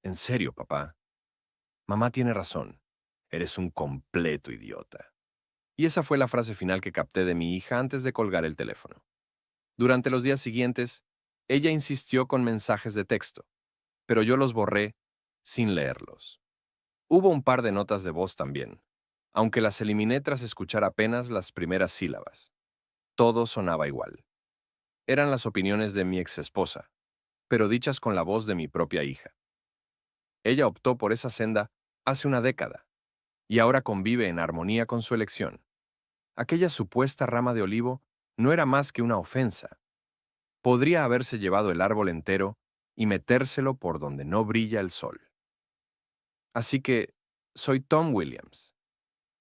En serio, papá. Mamá tiene razón. Eres un completo idiota. Y esa fue la frase final que capté de mi hija antes de colgar el teléfono. Durante los días siguientes, ella insistió con mensajes de texto, pero yo los borré sin leerlos. Hubo un par de notas de voz también, aunque las eliminé tras escuchar apenas las primeras sílabas. Todo sonaba igual. Eran las opiniones de mi exesposa, pero dichas con la voz de mi propia hija. Ella optó por esa senda hace una década, y ahora convive en armonía con su elección. Aquella supuesta rama de olivo no era más que una ofensa. Podría haberse llevado el árbol entero y metérselo por donde no brilla el sol. Así que, soy Tom Williams.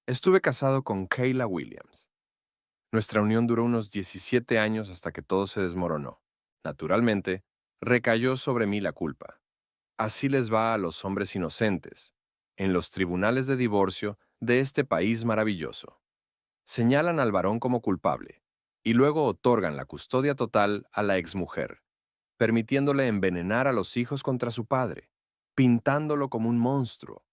Estuve casado con Kayla Williams. Nuestra unión duró unos 17 años hasta que todo se desmoronó. Naturalmente, recayó sobre mí la culpa. Así les va a los hombres inocentes, en los tribunales de divorcio de este país maravilloso. Señalan al varón como culpable y luego otorgan la custodia total a la exmujer, permitiéndole envenenar a los hijos contra su padre, pintándolo como un monstruo.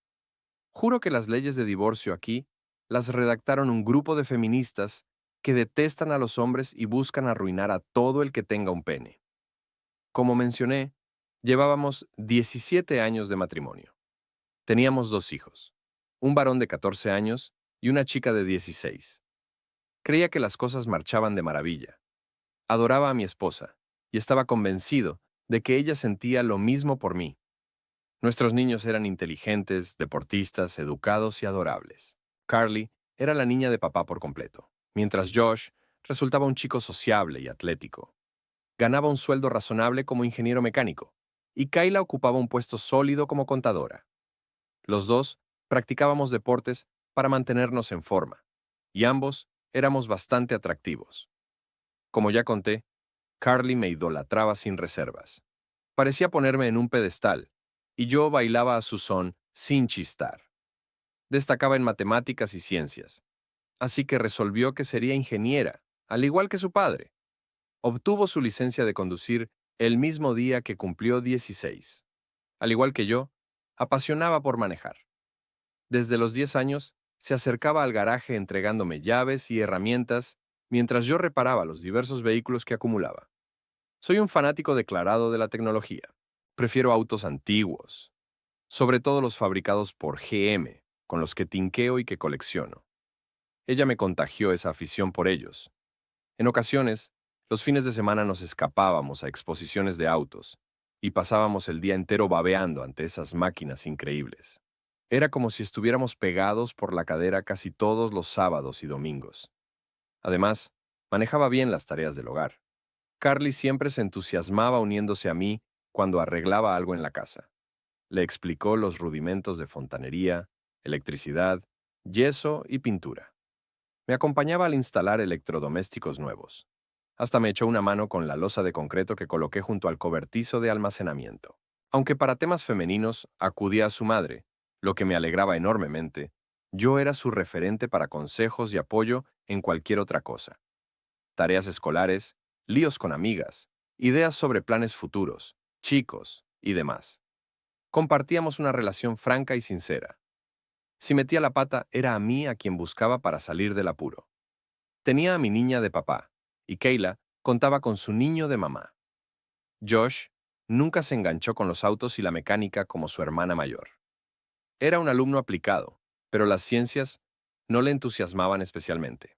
Juro que las leyes de divorcio aquí las redactaron un grupo de feministas que detestan a los hombres y buscan arruinar a todo el que tenga un pene. Como mencioné, llevábamos 17 años de matrimonio. Teníamos dos hijos, un varón de 14 años y una chica de 16. Creía que las cosas marchaban de maravilla. Adoraba a mi esposa y estaba convencido de que ella sentía lo mismo por mí. Nuestros niños eran inteligentes, deportistas, educados y adorables. Carly era la niña de papá por completo, mientras Josh resultaba un chico sociable y atlético. Ganaba un sueldo razonable como ingeniero mecánico, y Kayla ocupaba un puesto sólido como contadora. Los dos practicábamos deportes para mantenernos en forma, y ambos éramos bastante atractivos. Como ya conté, Carly me idolatraba sin reservas. Parecía ponerme en un pedestal, y yo bailaba a su son sin chistar. Destacaba en matemáticas y ciencias, así que resolvió que sería ingeniera, al igual que su padre. Obtuvo su licencia de conducir el mismo día que cumplió 16. Al igual que yo, apasionaba por manejar. Desde los 10 años, se acercaba al garaje entregándome llaves y herramientas mientras yo reparaba los diversos vehículos que acumulaba. Soy un fanático declarado de la tecnología. Prefiero autos antiguos, sobre todo los fabricados por GM, con los que tinqueo y que colecciono. Ella me contagió esa afición por ellos. En ocasiones, los fines de semana nos escapábamos a exposiciones de autos y pasábamos el día entero babeando ante esas máquinas increíbles. Era como si estuviéramos pegados por la cadera casi todos los sábados y domingos. Además, manejaba bien las tareas del hogar. Carly siempre se entusiasmaba uniéndose a mí cuando arreglaba algo en la casa. Le explicó los rudimentos de fontanería, electricidad, yeso y pintura. Me acompañaba al instalar electrodomésticos nuevos. Hasta me echó una mano con la losa de concreto que coloqué junto al cobertizo de almacenamiento. Aunque para temas femeninos acudía a su madre, lo que me alegraba enormemente, yo era su referente para consejos y apoyo en cualquier otra cosa. Tareas escolares, líos con amigas, ideas sobre planes futuros, chicos y demás. Compartíamos una relación franca y sincera. Si metía la pata, era a mí a quien buscaba para salir del apuro. Tenía a mi niña de papá, y Kayla contaba con su niño de mamá. Josh nunca se enganchó con los autos y la mecánica como su hermana mayor. Era un alumno aplicado, pero las ciencias no le entusiasmaban especialmente.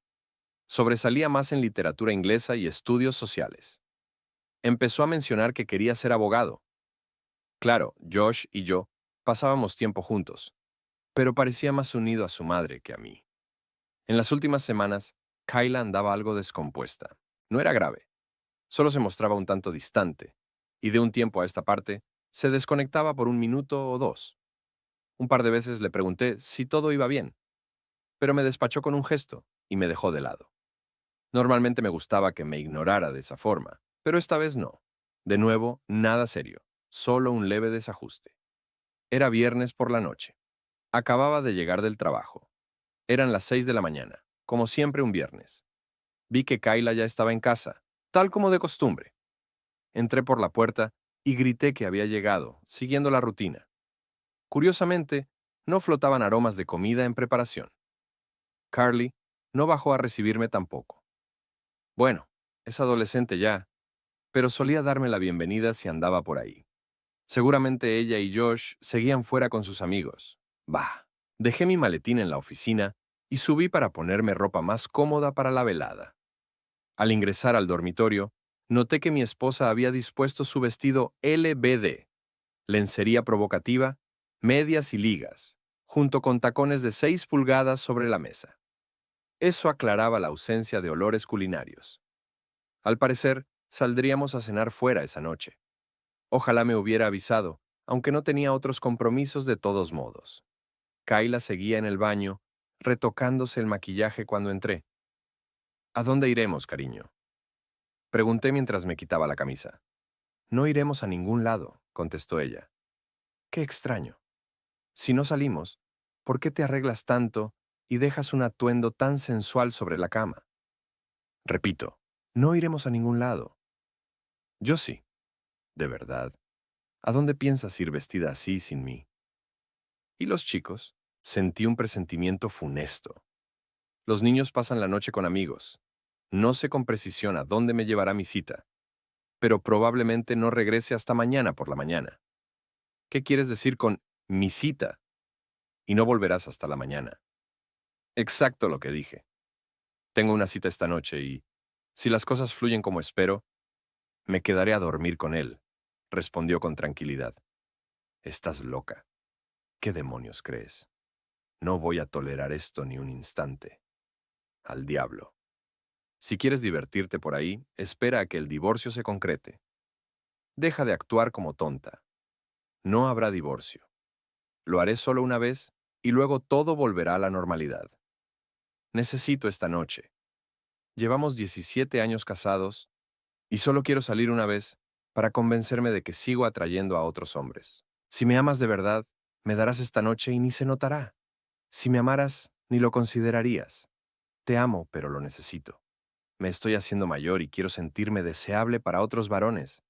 Sobresalía más en literatura inglesa y estudios sociales. Empezó a mencionar que quería ser abogado. Claro, Josh y yo pasábamos tiempo juntos, pero parecía más unido a su madre que a mí. En las últimas semanas, Kyla andaba algo descompuesta. No era grave, solo se mostraba un tanto distante, y de un tiempo a esta parte, se desconectaba por un minuto o dos. Un par de veces le pregunté si todo iba bien, pero me despachó con un gesto y me dejó de lado. Normalmente me gustaba que me ignorara de esa forma, pero esta vez no. De nuevo, nada serio, solo un leve desajuste. Era viernes por la noche. Acababa de llegar del trabajo. Eran las 6 de la mañana, como siempre un viernes. Vi que Kyla ya estaba en casa, tal como de costumbre. Entré por la puerta y grité que había llegado, siguiendo la rutina. Curiosamente, no flotaban aromas de comida en preparación. Carly no bajó a recibirme tampoco. Bueno, es adolescente ya, pero solía darme la bienvenida si andaba por ahí. Seguramente ella y Josh seguían fuera con sus amigos. Bah, dejé mi maletín en la oficina y subí para ponerme ropa más cómoda para la velada. Al ingresar al dormitorio, noté que mi esposa había dispuesto su vestido LBD, lencería provocativa, medias y ligas, junto con tacones de 6 pulgadas sobre la mesa. Eso aclaraba la ausencia de olores culinarios. Al parecer, saldríamos a cenar fuera esa noche. Ojalá me hubiera avisado, aunque no tenía otros compromisos de todos modos. Kayla seguía en el baño, retocándose el maquillaje cuando entré. ¿A dónde iremos, cariño? Pregunté mientras me quitaba la camisa. No iremos a ningún lado, contestó ella. Qué extraño. Si no salimos, ¿por qué te arreglas tanto y dejas un atuendo tan sensual sobre la cama? Repito, no iremos a ningún lado. Yo sí. ¿De verdad? ¿A dónde piensas ir vestida así sin mí? ¿Y los chicos? Sentí un presentimiento funesto. Los niños pasan la noche con amigos. No sé con precisión a dónde me llevará mi cita, pero probablemente no regrese hasta mañana por la mañana. ¿Qué quieres decir con mi cita? Y no volverás hasta la mañana. Exacto lo que dije. Tengo una cita esta noche y, si las cosas fluyen como espero, me quedaré a dormir con él, respondió con tranquilidad. Estás loca. ¿Qué demonios crees? No voy a tolerar esto ni un instante. Al diablo. Si quieres divertirte por ahí, espera a que el divorcio se concrete. Deja de actuar como tonta. No habrá divorcio. Lo haré solo una vez y luego todo volverá a la normalidad. Necesito esta noche. Llevamos 17 años casados y solo quiero salir una vez para convencerme de que sigo atrayendo a otros hombres. Si me amas de verdad, me darás esta noche y ni se notará. Si me amaras, ni lo considerarías. Te amo, pero lo necesito. Me estoy haciendo mayor y quiero sentirme deseable para otros varones,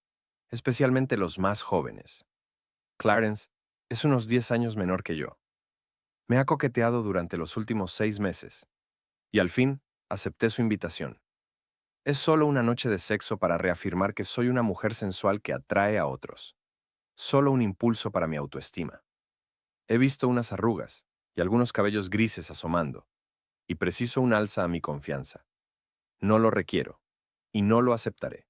especialmente los más jóvenes. Clarence es unos 10 años menor que yo. Me ha coqueteado durante los últimos 6 meses, y al fin acepté su invitación. Es solo una noche de sexo para reafirmar que soy una mujer sensual que atrae a otros. Solo un impulso para mi autoestima. He visto unas arrugas y algunos cabellos grises asomando, y preciso un alza a mi confianza. No lo requiero, y no lo aceptaré.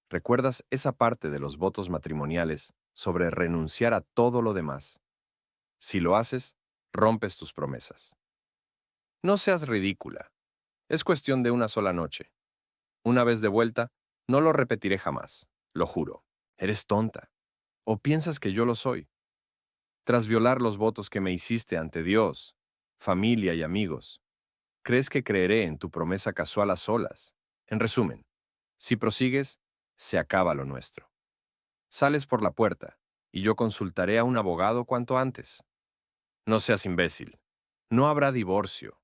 ¿Recuerdas esa parte de los votos matrimoniales sobre renunciar a todo lo demás? Si lo haces, rompes tus promesas. No seas ridícula. Es cuestión de una sola noche. Una vez de vuelta, no lo repetiré jamás, lo juro. Eres tonta. ¿O piensas que yo lo soy? Tras violar los votos que me hiciste ante Dios, familia y amigos, ¿crees que creeré en tu promesa casual a solas? En resumen, si prosigues, se acaba lo nuestro. Sales por la puerta, y yo consultaré a un abogado cuanto antes. No seas imbécil. No habrá divorcio.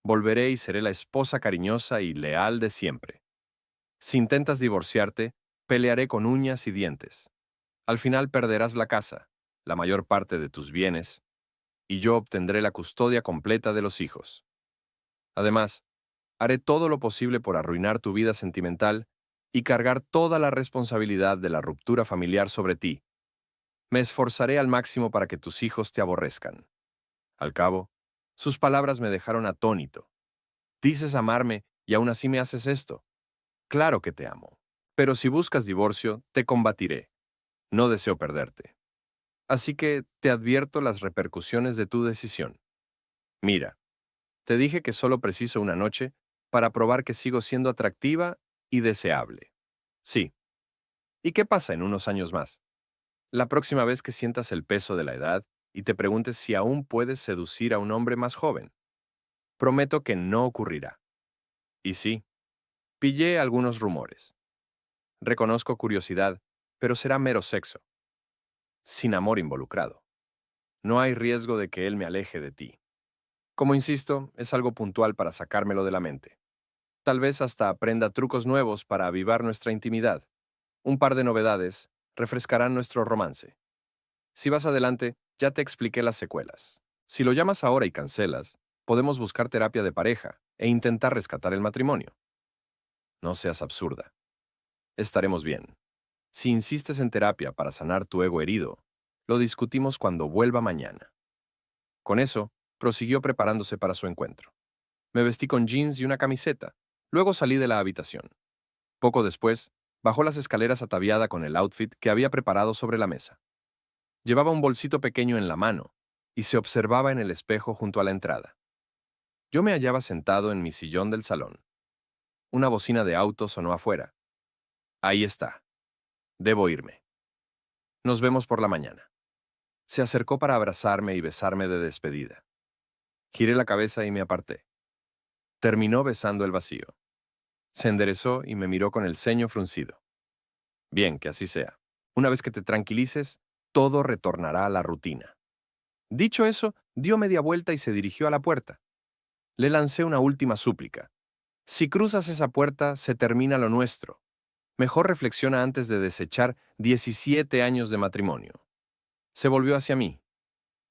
Volveré y seré la esposa cariñosa y leal de siempre. Si intentas divorciarte, pelearé con uñas y dientes. Al final perderás la casa, la mayor parte de tus bienes, y yo obtendré la custodia completa de los hijos. Además, haré todo lo posible por arruinar tu vida sentimental y cargar toda la responsabilidad de la ruptura familiar sobre ti. Me esforzaré al máximo para que tus hijos te aborrezcan. Al cabo, sus palabras me dejaron atónito. Dices amarme y aún así me haces esto. Claro que te amo. Pero si buscas divorcio, te combatiré. No deseo perderte. Así que te advierto las repercusiones de tu decisión. Mira, te dije que solo preciso una noche para probar que sigo siendo atractiva y deseable. Sí. ¿Y qué pasa en unos años más? La próxima vez que sientas el peso de la edad y te preguntes si aún puedes seducir a un hombre más joven. Prometo que no ocurrirá. Y sí, pillé algunos rumores. Reconozco curiosidad, pero será mero sexo, sin amor involucrado. No hay riesgo de que él me aleje de ti. Como insisto, es algo puntual para sacármelo de la mente. Tal vez hasta aprenda trucos nuevos para avivar nuestra intimidad. Un par de novedades refrescarán nuestro romance. Si vas adelante, Ya te expliqué las secuelas. Si lo llamas ahora y cancelas, podemos buscar terapia de pareja e intentar rescatar el matrimonio. No seas absurda. Estaremos bien. Si insistes en terapia para sanar tu ego herido, lo discutimos cuando vuelva mañana. Con eso, prosiguió preparándose para su encuentro. Me vestí con jeans y una camiseta. Luego salí de la habitación. Poco después, bajó las escaleras ataviada con el outfit que había preparado sobre la mesa. Llevaba un bolsito pequeño en la mano y se observaba en el espejo junto a la entrada. Yo me hallaba sentado en mi sillón del salón. Una bocina de auto sonó afuera. Ahí está. Debo irme. Nos vemos por la mañana. Se acercó para abrazarme y besarme de despedida. Giré la cabeza y me aparté. Terminó besando el vacío. Se enderezó y me miró con el ceño fruncido. Bien, que así sea. Una vez que te tranquilices, todo retornará a la rutina. Dicho eso, dio media vuelta y se dirigió a la puerta. Le lancé una última súplica. Si cruzas esa puerta, se termina lo nuestro. Mejor reflexiona antes de desechar 17 años de matrimonio. Se volvió hacia mí.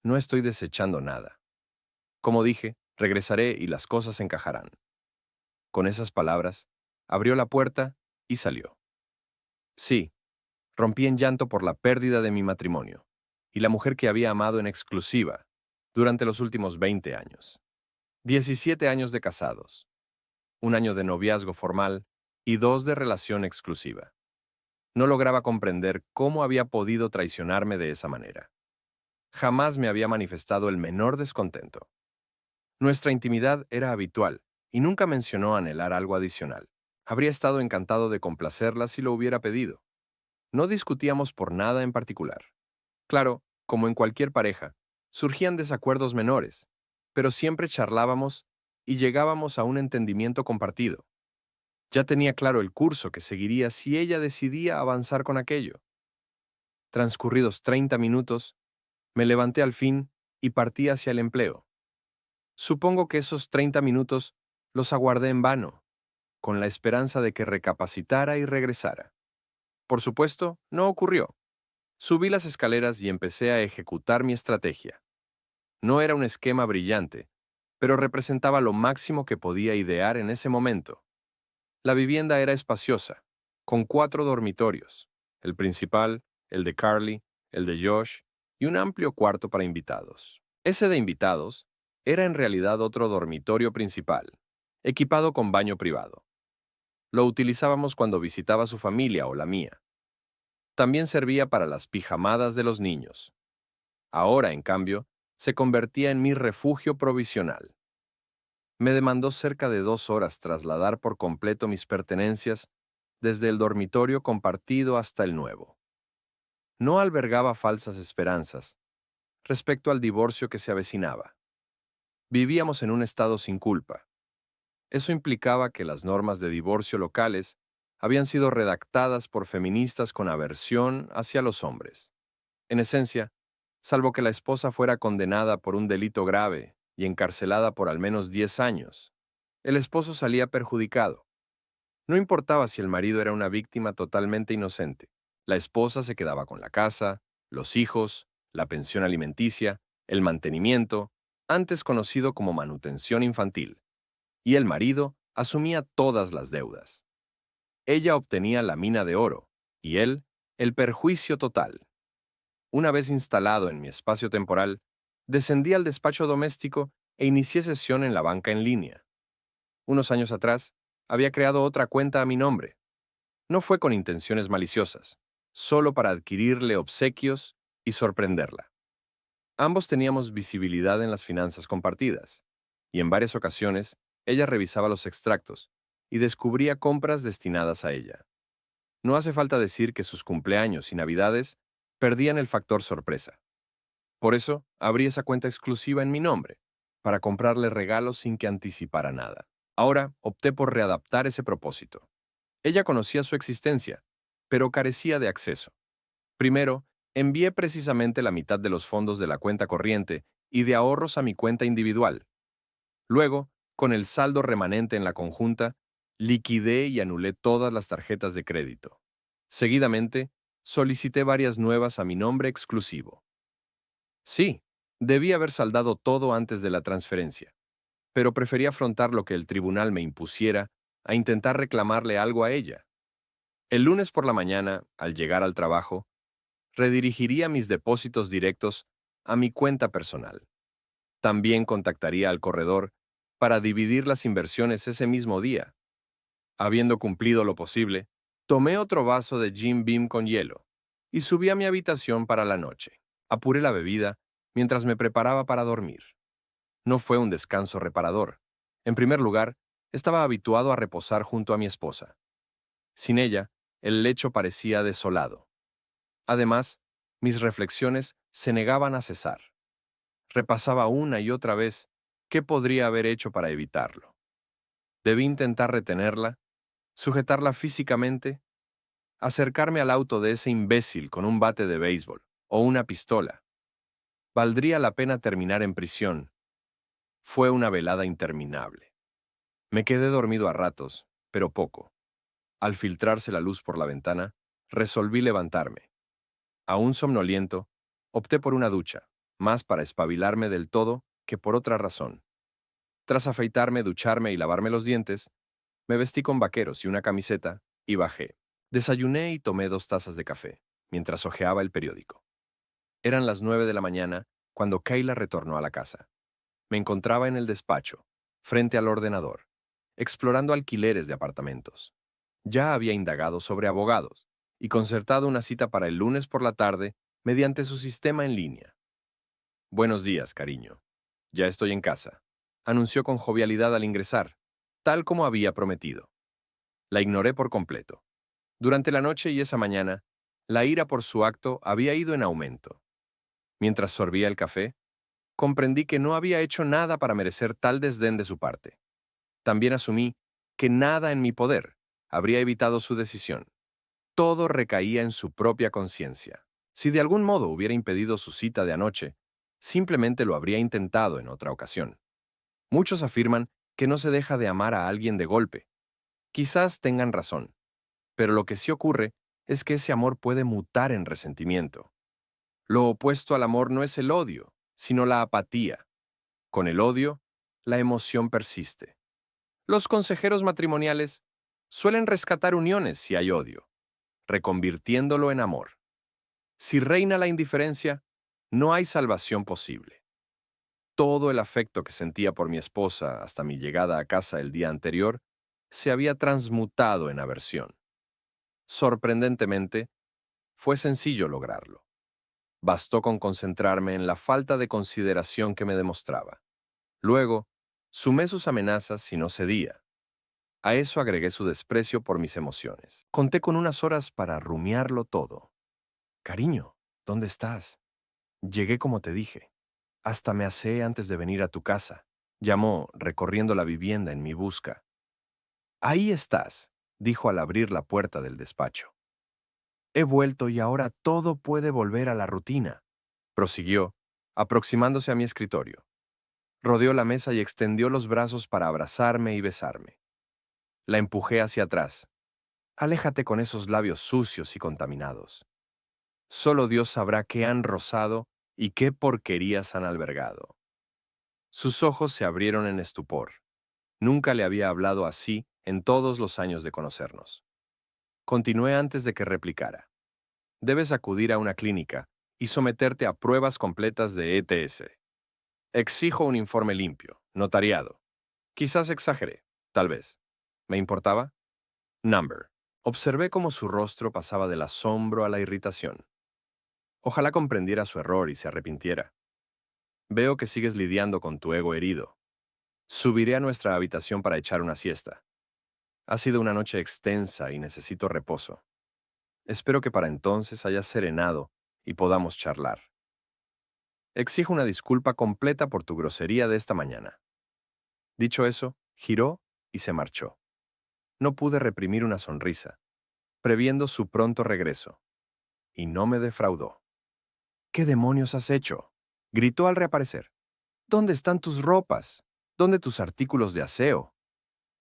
No estoy desechando nada. Como dije, regresaré y las cosas encajarán. Con esas palabras, abrió la puerta y salió. Sí, rompí en llanto por la pérdida de mi matrimonio y la mujer que había amado en exclusiva durante los últimos 20 años. 17 años de casados, un año de noviazgo formal y 2 de relación exclusiva. No lograba comprender cómo había podido traicionarme de esa manera. Jamás me había manifestado el menor descontento. Nuestra intimidad era habitual y nunca mencionó anhelar algo adicional. Habría estado encantado de complacerla si lo hubiera pedido. No discutíamos por nada en particular. Claro, como en cualquier pareja, surgían desacuerdos menores, pero siempre charlábamos y llegábamos a un entendimiento compartido. Ya tenía claro el curso que seguiría si ella decidía avanzar con aquello. Transcurridos 30 minutos, me levanté al fin y partí hacia el empleo. Supongo que esos 30 minutos los aguardé en vano, con la esperanza de que recapacitara y regresara. Por supuesto, no ocurrió. Subí las escaleras y empecé a ejecutar mi estrategia. No era un esquema brillante, pero representaba lo máximo que podía idear en ese momento. La vivienda era espaciosa, con 4 dormitorios, el principal, el de Carly, el de Josh y un amplio cuarto para invitados. Ese de invitados era en realidad otro dormitorio principal, equipado con baño privado. Lo utilizábamos cuando visitaba su familia o la mía. También servía para las pijamadas de los niños. Ahora, en cambio, se convertía en mi refugio provisional. Me demandó cerca de 2 horas trasladar por completo mis pertenencias desde el dormitorio compartido hasta el nuevo. No albergaba falsas esperanzas respecto al divorcio que se avecinaba. Vivíamos en un estado sin culpa. Eso implicaba que las normas de divorcio locales habían sido redactadas por feministas con aversión hacia los hombres. En esencia, salvo que la esposa fuera condenada por un delito grave y encarcelada por al menos 10 años, el esposo salía perjudicado. No importaba si el marido era una víctima totalmente inocente. La esposa se quedaba con la casa, los hijos, la pensión alimenticia, el mantenimiento, antes conocido como manutención infantil, y el marido asumía todas las deudas. Ella obtenía la mina de oro, y él, el perjuicio total. Una vez instalado en mi espacio temporal, descendí al despacho doméstico e inicié sesión en la banca en línea. Unos años atrás, había creado otra cuenta a mi nombre. No fue con intenciones maliciosas, solo para adquirirle obsequios y sorprenderla. Ambos teníamos visibilidad en las finanzas compartidas, y en varias ocasiones ella revisaba los extractos y descubría compras destinadas a ella. No hace falta decir que sus cumpleaños y navidades perdían el factor sorpresa. Por eso, abrí esa cuenta exclusiva en mi nombre, para comprarle regalos sin que anticipara nada. Ahora, opté por readaptar ese propósito. Ella conocía su existencia, pero carecía de acceso. Primero, envié precisamente la mitad de los fondos de la cuenta corriente y de ahorros a mi cuenta individual. Luego, con el saldo remanente en la conjunta, liquidé y anulé todas las tarjetas de crédito. Seguidamente, solicité varias nuevas a mi nombre exclusivo. Sí, debí haber saldado todo antes de la transferencia, pero preferí afrontar lo que el tribunal me impusiera a intentar reclamarle algo a ella. El lunes por la mañana, al llegar al trabajo, redirigiría mis depósitos directos a mi cuenta personal. También contactaría al corredor para dividir las inversiones ese mismo día. Habiendo cumplido lo posible, tomé otro vaso de Jim Beam con hielo y subí a mi habitación para la noche. Apuré la bebida mientras me preparaba para dormir. No fue un descanso reparador. En primer lugar, estaba habituado a reposar junto a mi esposa. Sin ella, el lecho parecía desolado. Además, mis reflexiones se negaban a cesar. Repasaba una y otra vez qué podría haber hecho para evitarlo. Debí intentar retenerla, sujetarla físicamente, acercarme al auto de ese imbécil con un bate de béisbol o una pistola. Valdría la pena terminar en prisión. Fue una velada interminable. Me quedé dormido a ratos, pero poco. Al filtrarse la luz por la ventana, resolví levantarme. Aún somnoliento, opté por una ducha, más para espabilarme del todo que por otra razón. Tras afeitarme, ducharme y lavarme los dientes, me vestí con vaqueros y una camiseta y bajé. Desayuné y tomé 2 tazas de café, mientras hojeaba el periódico. Eran las 9 de la mañana cuando Kayla retornó a la casa. Me encontraba en el despacho, frente al ordenador, explorando alquileres de apartamentos. Ya había indagado sobre abogados y concertado una cita para el lunes por la tarde mediante su sistema en línea. Buenos días, cariño. Ya estoy en casa, anunció con jovialidad al ingresar, tal como había prometido. La ignoré por completo. Durante la noche y esa mañana, la ira por su acto había ido en aumento. Mientras sorbía el café, comprendí que no había hecho nada para merecer tal desdén de su parte. También asumí que nada en mi poder habría evitado su decisión. Todo recaía en su propia conciencia. Si de algún modo hubiera impedido su cita de anoche, simplemente lo habría intentado en otra ocasión. Muchos afirman que no se deja de amar a alguien de golpe. Quizás tengan razón, pero lo que sí ocurre es que ese amor puede mutar en resentimiento. Lo opuesto al amor no es el odio, sino la apatía. Con el odio, la emoción persiste. Los consejeros matrimoniales suelen rescatar uniones si hay odio, reconvirtiéndolo en amor. Si reina la indiferencia, no hay salvación posible. Todo el afecto que sentía por mi esposa hasta mi llegada a casa el día anterior se había transmutado en aversión. Sorprendentemente, fue sencillo lograrlo. Bastó con concentrarme en la falta de consideración que me demostraba. Luego, sumé sus amenazas si no cedía. A eso agregué su desprecio por mis emociones. Conté con unas horas para rumiarlo todo. Cariño, ¿dónde estás? Llegué como te dije. Hasta me aseé antes de venir a tu casa. Llamó, recorriendo la vivienda en mi busca. Ahí estás, dijo al abrir la puerta del despacho. He vuelto y ahora todo puede volver a la rutina, prosiguió, aproximándose a mi escritorio. Rodeó la mesa y extendió los brazos para abrazarme y besarme. La empujé hacia atrás. Aléjate con esos labios sucios y contaminados. Solo Dios sabrá qué han rozado y qué porquerías han albergado. Sus ojos se abrieron en estupor. Nunca le había hablado así en todos los años de conocernos. Continué antes de que replicara. Debes acudir a una clínica y someterte a pruebas completas de ETS. Exijo un informe limpio, notariado. Quizás exageré, tal vez. ¿Me importaba? Number. Observé cómo su rostro pasaba del asombro a la irritación. Ojalá comprendiera su error y se arrepintiera. Veo que sigues lidiando con tu ego herido. Subiré a nuestra habitación para echar una siesta. Ha sido una noche extensa y necesito reposo. Espero que para entonces hayas serenado y podamos charlar. Exijo una disculpa completa por tu grosería de esta mañana. Dicho eso, giró y se marchó. No pude reprimir una sonrisa, previendo su pronto regreso. Y no me defraudó. ¿Qué demonios has hecho? Gritó al reaparecer. ¿Dónde están tus ropas? ¿Dónde tus artículos de aseo?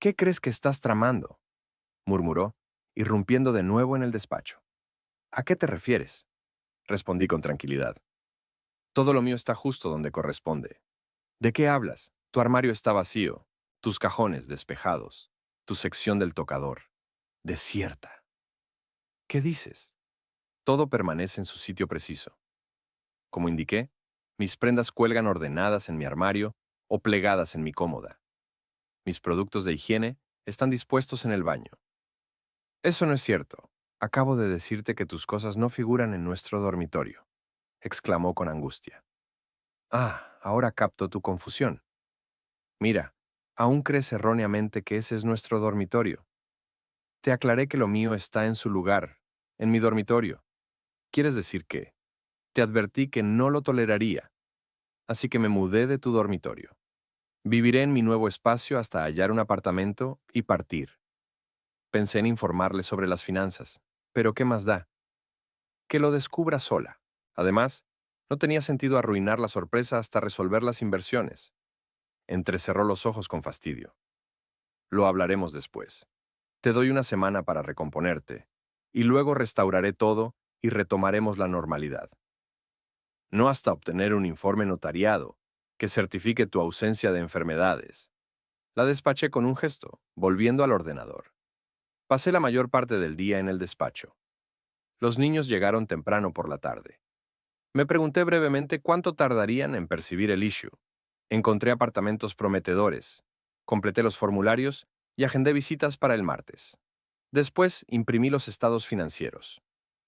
¿Qué crees que estás tramando? Murmuró, irrumpiendo de nuevo en el despacho. ¿A qué te refieres? Respondí con tranquilidad. Todo lo mío está justo donde corresponde. ¿De qué hablas? Tu armario está vacío, tus cajones despejados, tu sección del tocador desierta. ¿Qué dices? Todo permanece en su sitio preciso. Como indiqué, mis prendas cuelgan ordenadas en mi armario o plegadas en mi cómoda. Mis productos de higiene están dispuestos en el baño. Eso no es cierto. Acabo de decirte que tus cosas no figuran en nuestro dormitorio, exclamó con angustia. Ah, ahora capto tu confusión. Mira, aún crees erróneamente que ese es nuestro dormitorio. Te aclaré que lo mío está en su lugar, en mi dormitorio. ¿Quieres decir qué? Te advertí que no lo toleraría, así que me mudé de tu dormitorio. Viviré en mi nuevo espacio hasta hallar un apartamento y partir. Pensé en informarle sobre las finanzas, pero ¿qué más da? Que lo descubra sola. Además, no tenía sentido arruinar la sorpresa hasta resolver las inversiones. Entrecerró los ojos con fastidio. Lo hablaremos después. Te doy una semana para recomponerte, y luego restauraré todo y retomaremos la normalidad. No hasta obtener un informe notariado que certifique tu ausencia de enfermedades. La despaché con un gesto, volviendo al ordenador. Pasé la mayor parte del día en el despacho. Los niños llegaron temprano por la tarde. Me pregunté brevemente cuánto tardarían en percibir el issue. Encontré apartamentos prometedores, completé los formularios y agendé visitas para el martes. Después imprimí los estados financieros.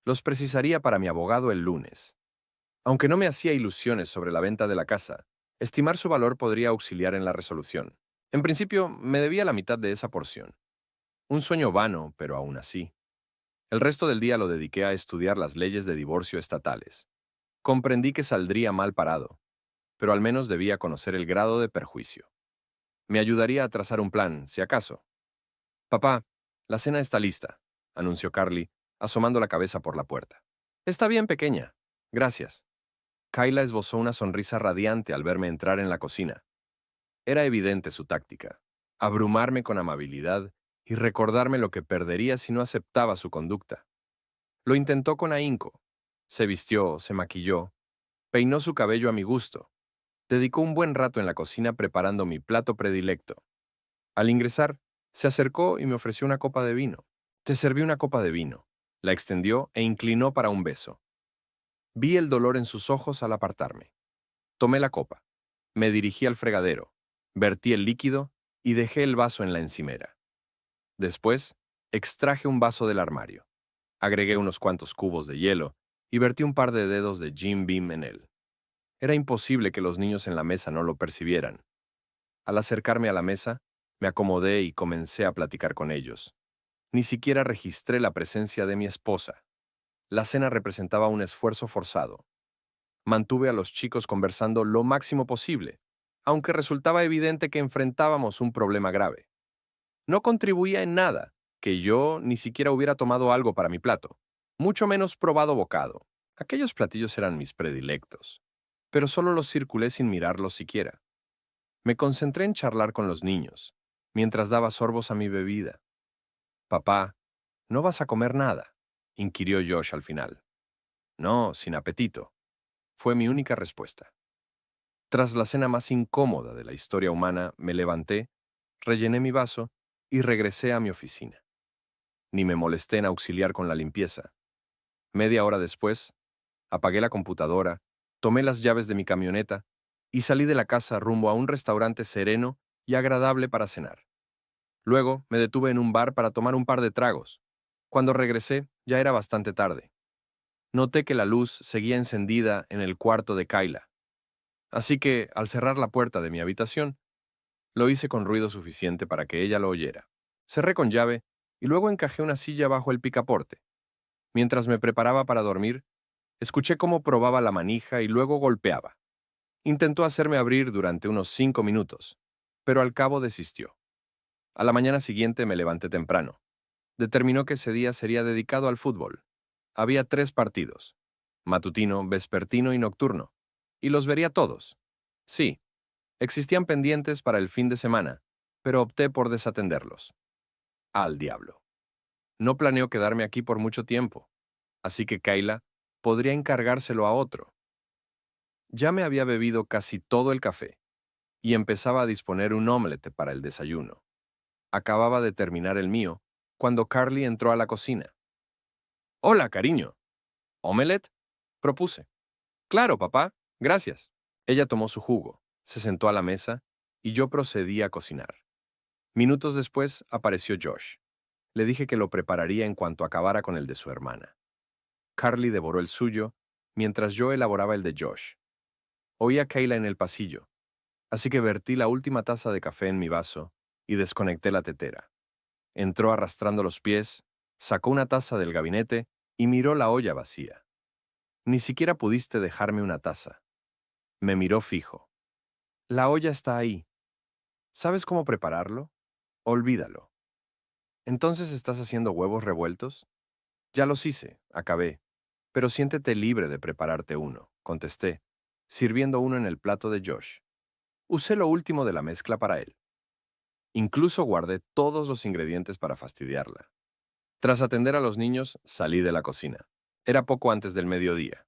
Los precisaría para mi abogado el lunes. Aunque no me hacía ilusiones sobre la venta de la casa, estimar su valor podría auxiliar en la resolución. En principio, me debía la mitad de esa porción. Un sueño vano, pero aún así. El resto del día lo dediqué a estudiar las leyes de divorcio estatales. Comprendí que saldría mal parado, pero al menos debía conocer el grado de perjuicio. Me ayudaría a trazar un plan, si acaso. Papá, la cena está lista, anunció Carly, asomando la cabeza por la puerta. Está bien, pequeña. Gracias. Kayla esbozó una sonrisa radiante al verme entrar en la cocina. Era evidente su táctica, abrumarme con amabilidad y recordarme lo que perdería si no aceptaba su conducta. Lo intentó con ahínco. Se vistió, se maquilló, peinó su cabello a mi gusto. Dedicó un buen rato en la cocina preparando mi plato predilecto. Al ingresar, se acercó y me ofreció una copa de vino. Te serví una copa de vino. La extendió e inclinó para un beso. Vi el dolor en sus ojos al apartarme. Tomé la copa. Me dirigí al fregadero. Vertí el líquido y dejé el vaso en la encimera. Después, extraje un vaso del armario. Agregué unos cuantos cubos de hielo y vertí un par de dedos de Jim Beam en él. Era imposible que los niños en la mesa no lo percibieran. Al acercarme a la mesa, me acomodé y comencé a platicar con ellos. Ni siquiera registré la presencia de mi esposa. La cena representaba un esfuerzo forzado. Mantuve a los chicos conversando lo máximo posible, aunque resultaba evidente que enfrentábamos un problema grave. No contribuía en nada que yo ni siquiera hubiera tomado algo para mi plato, mucho menos probado bocado. Aquellos platillos eran mis predilectos, pero solo los circulé sin mirarlos siquiera. Me concentré en charlar con los niños, mientras daba sorbos a mi bebida. Papá, ¿no vas a comer nada?, inquirió Josh al final. No, sin apetito, fue mi única respuesta. Tras la cena más incómoda de la historia humana, me levanté, rellené mi vaso y regresé a mi oficina. Ni me molesté en auxiliar con la limpieza. Media hora después, apagué la computadora, tomé las llaves de mi camioneta y salí de la casa rumbo a un restaurante sereno y agradable para cenar. Luego me detuve en un bar para tomar un par de tragos. Cuando regresé, ya era bastante tarde. Noté que la luz seguía encendida en el cuarto de Kayla. Así que, al cerrar la puerta de mi habitación, lo hice con ruido suficiente para que ella lo oyera. Cerré con llave y luego encajé una silla bajo el picaporte. Mientras me preparaba para dormir, escuché cómo probaba la manija y luego golpeaba. Intentó hacerme abrir durante unos 5 minutos, pero al cabo desistió. A la mañana siguiente me levanté temprano. Determinó que ese día sería dedicado al fútbol. Había 3 partidos: matutino, vespertino y nocturno, y los vería todos. Sí, existían pendientes para el fin de semana, pero opté por desatenderlos. Al diablo. No planeo quedarme aquí por mucho tiempo, así que Kayla podría encargárselo a otro. Ya me había bebido casi todo el café y empezaba a disponer un omelette para el desayuno. Acababa de terminar el mío cuando Carly entró a la cocina. «Hola, cariño. ¿Omelette?», propuse. «Claro, papá. Gracias». Ella tomó su jugo, se sentó a la mesa y yo procedí a cocinar. Minutos después apareció Josh. Le dije que lo prepararía en cuanto acabara con el de su hermana. Carly devoró el suyo mientras yo elaboraba el de Josh. Oí a Kayla en el pasillo, así que vertí la última taza de café en mi vaso y desconecté la tetera. Entró arrastrando los pies, sacó una taza del gabinete y miró la olla vacía. «Ni siquiera pudiste dejarme una taza». Me miró fijo. «La olla está ahí. ¿Sabes cómo prepararlo? Olvídalo». «¿Entonces estás haciendo huevos revueltos?» «Ya los hice, acabé. Pero siéntete libre de prepararte uno», contesté, sirviendo uno en el plato de Josh. Usé lo último de la mezcla para él. Incluso guardé todos los ingredientes para fastidiarla. Tras atender a los niños, salí de la cocina. Era poco antes del mediodía.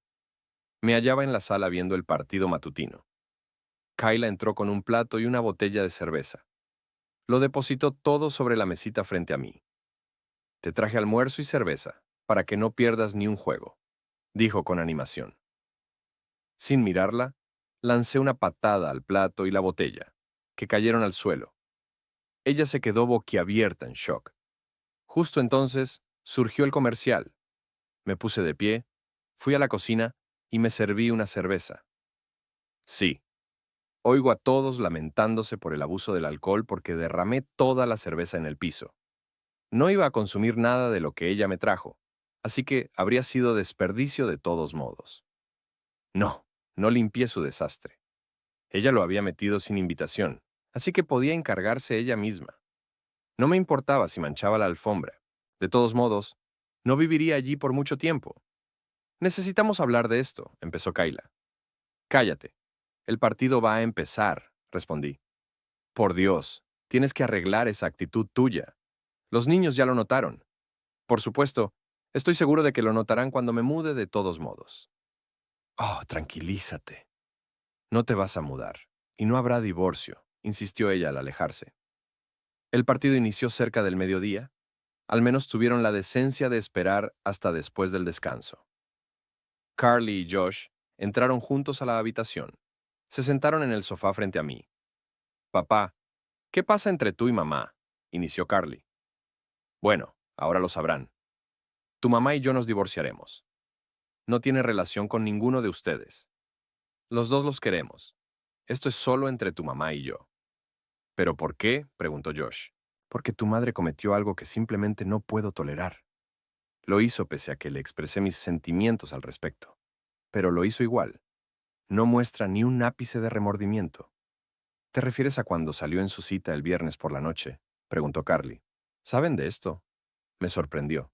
Me hallaba en la sala viendo el partido matutino. Kayla entró con un plato y una botella de cerveza. Lo depositó todo sobre la mesita frente a mí. «Te traje almuerzo y cerveza, para que no pierdas ni un juego», dijo con animación. Sin mirarla, lancé una patada al plato y la botella, que cayeron al suelo. Ella se quedó boquiabierta en shock. Justo entonces surgió el comercial. Me puse de pie, fui a la cocina y me serví una cerveza. Sí, oigo a todos lamentándose por el abuso del alcohol porque derramé toda la cerveza en el piso. No iba a consumir nada de lo que ella me trajo, así que habría sido desperdicio de todos modos. No, no limpié su desastre. Ella lo había metido sin invitación, así que podía encargarse ella misma. No me importaba si manchaba la alfombra. De todos modos, no viviría allí por mucho tiempo. «Necesitamos hablar de esto», empezó Kayla. «Cállate. El partido va a empezar», respondí. «Por Dios, tienes que arreglar esa actitud tuya. Los niños ya lo notaron. Por supuesto, estoy seguro de que lo notarán cuando me mude de todos modos». «Oh, tranquilízate. No te vas a mudar. Y no habrá divorcio», insistió ella al alejarse. El partido inició cerca del mediodía. Al menos tuvieron la decencia de esperar hasta después del descanso. Carly y Josh entraron juntos a la habitación. Se sentaron en el sofá frente a mí. «Papá, ¿qué pasa entre tú y mamá?», inició Carly. «Bueno, ahora lo sabrán. Tu mamá y yo nos divorciaremos. No tiene relación con ninguno de ustedes. Los dos los queremos. Esto es solo entre tu mamá y yo». «¿Pero por qué?», preguntó Josh. «Porque tu madre cometió algo que simplemente no puedo tolerar. Lo hizo pese a que le expresé mis sentimientos al respecto. Pero lo hizo igual. No muestra ni un ápice de remordimiento». «¿Te refieres a cuando salió en su cita el viernes por la noche?», preguntó Carly. «¿Saben de esto?». Me sorprendió.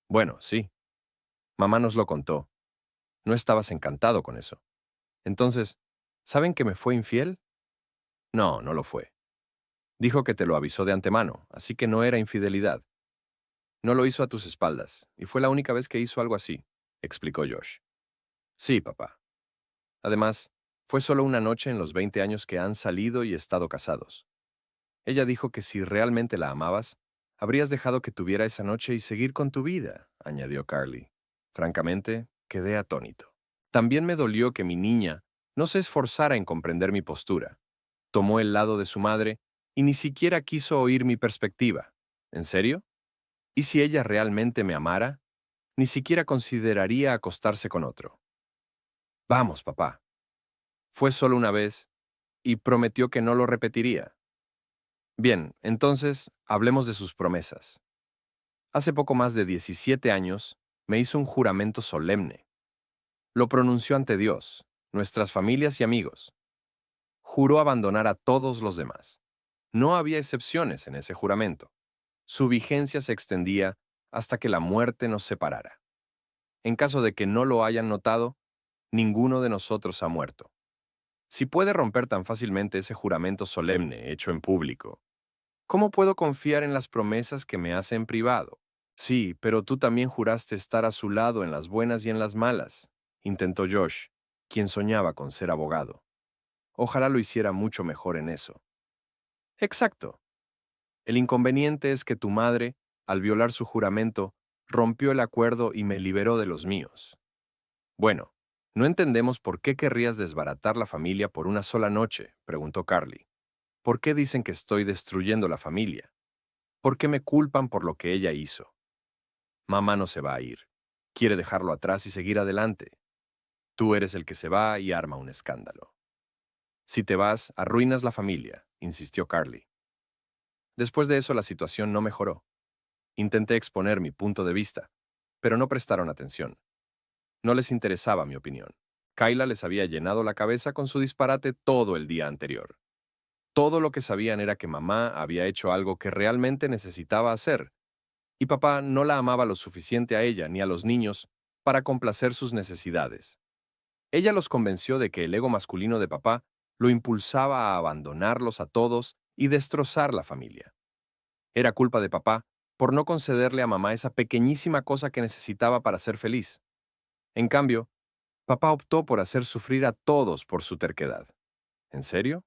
«Bueno, sí. Mamá nos lo contó. No estabas encantado con eso. Entonces, ¿saben que me fue infiel?». «No, no lo fue. Dijo que te lo avisó de antemano, así que no era infidelidad. No lo hizo a tus espaldas, y fue la única vez que hizo algo así», explicó Josh. «Sí, papá. Además, fue solo una noche en los 20 años que han salido y estado casados. Ella dijo que si realmente la amabas, habrías dejado que tuviera esa noche y seguir con tu vida», añadió Carly. Francamente, quedé atónito. También me dolió que mi niña no se esforzara en comprender mi postura. Tomó el lado de su madre y ni siquiera quiso oír mi perspectiva. ¿En serio? ¿Y si ella realmente me amara? Ni siquiera consideraría acostarse con otro. «Vamos, papá. Fue solo una vez y prometió que no lo repetiría». «Bien, entonces hablemos de sus promesas. Hace poco más de 17 años me hizo un juramento solemne. Lo pronunció ante Dios, nuestras familias y amigos. Juró abandonar a todos los demás. No había excepciones en ese juramento. Su vigencia se extendía hasta que la muerte nos separara. En caso de que no lo hayan notado, ninguno de nosotros ha muerto. Si puede romper tan fácilmente ese juramento solemne hecho en público, ¿cómo puedo confiar en las promesas que me hace en privado? Sí, pero tú también juraste estar a su lado en las buenas y en las malas», intentó Josh. quien soñaba con ser abogado. Ojalá lo hiciera mucho mejor en eso. Exacto. El inconveniente es que tu madre, al violar su juramento, rompió el acuerdo y me liberó de los míos. Bueno, no entendemos por qué querrías desbaratar la familia por una sola noche, preguntó Carly. ¿Por qué dicen que estoy destruyendo la familia? ¿Por qué me culpan por lo que ella hizo? Mamá no se va a ir. Quiere dejarlo atrás y seguir adelante. Tú eres el que se va y arma un escándalo. Si te vas, arruinas la familia, insistió Carly. Después de eso, la situación no mejoró. Intenté exponer mi punto de vista, pero no prestaron atención. No les interesaba mi opinión. Kayla les había llenado la cabeza con su disparate todo el día anterior. Todo lo que sabían era que mamá había hecho algo que realmente necesitaba hacer, y papá no la amaba lo suficiente a ella ni a los niños para complacer sus necesidades. Ella los convenció de que el ego masculino de papá lo impulsaba a abandonarlos a todos y destrozar la familia. Era culpa de papá por no concederle a mamá esa pequeñísima cosa que necesitaba para ser feliz. En cambio, papá optó por hacer sufrir a todos por su terquedad. ¿En serio?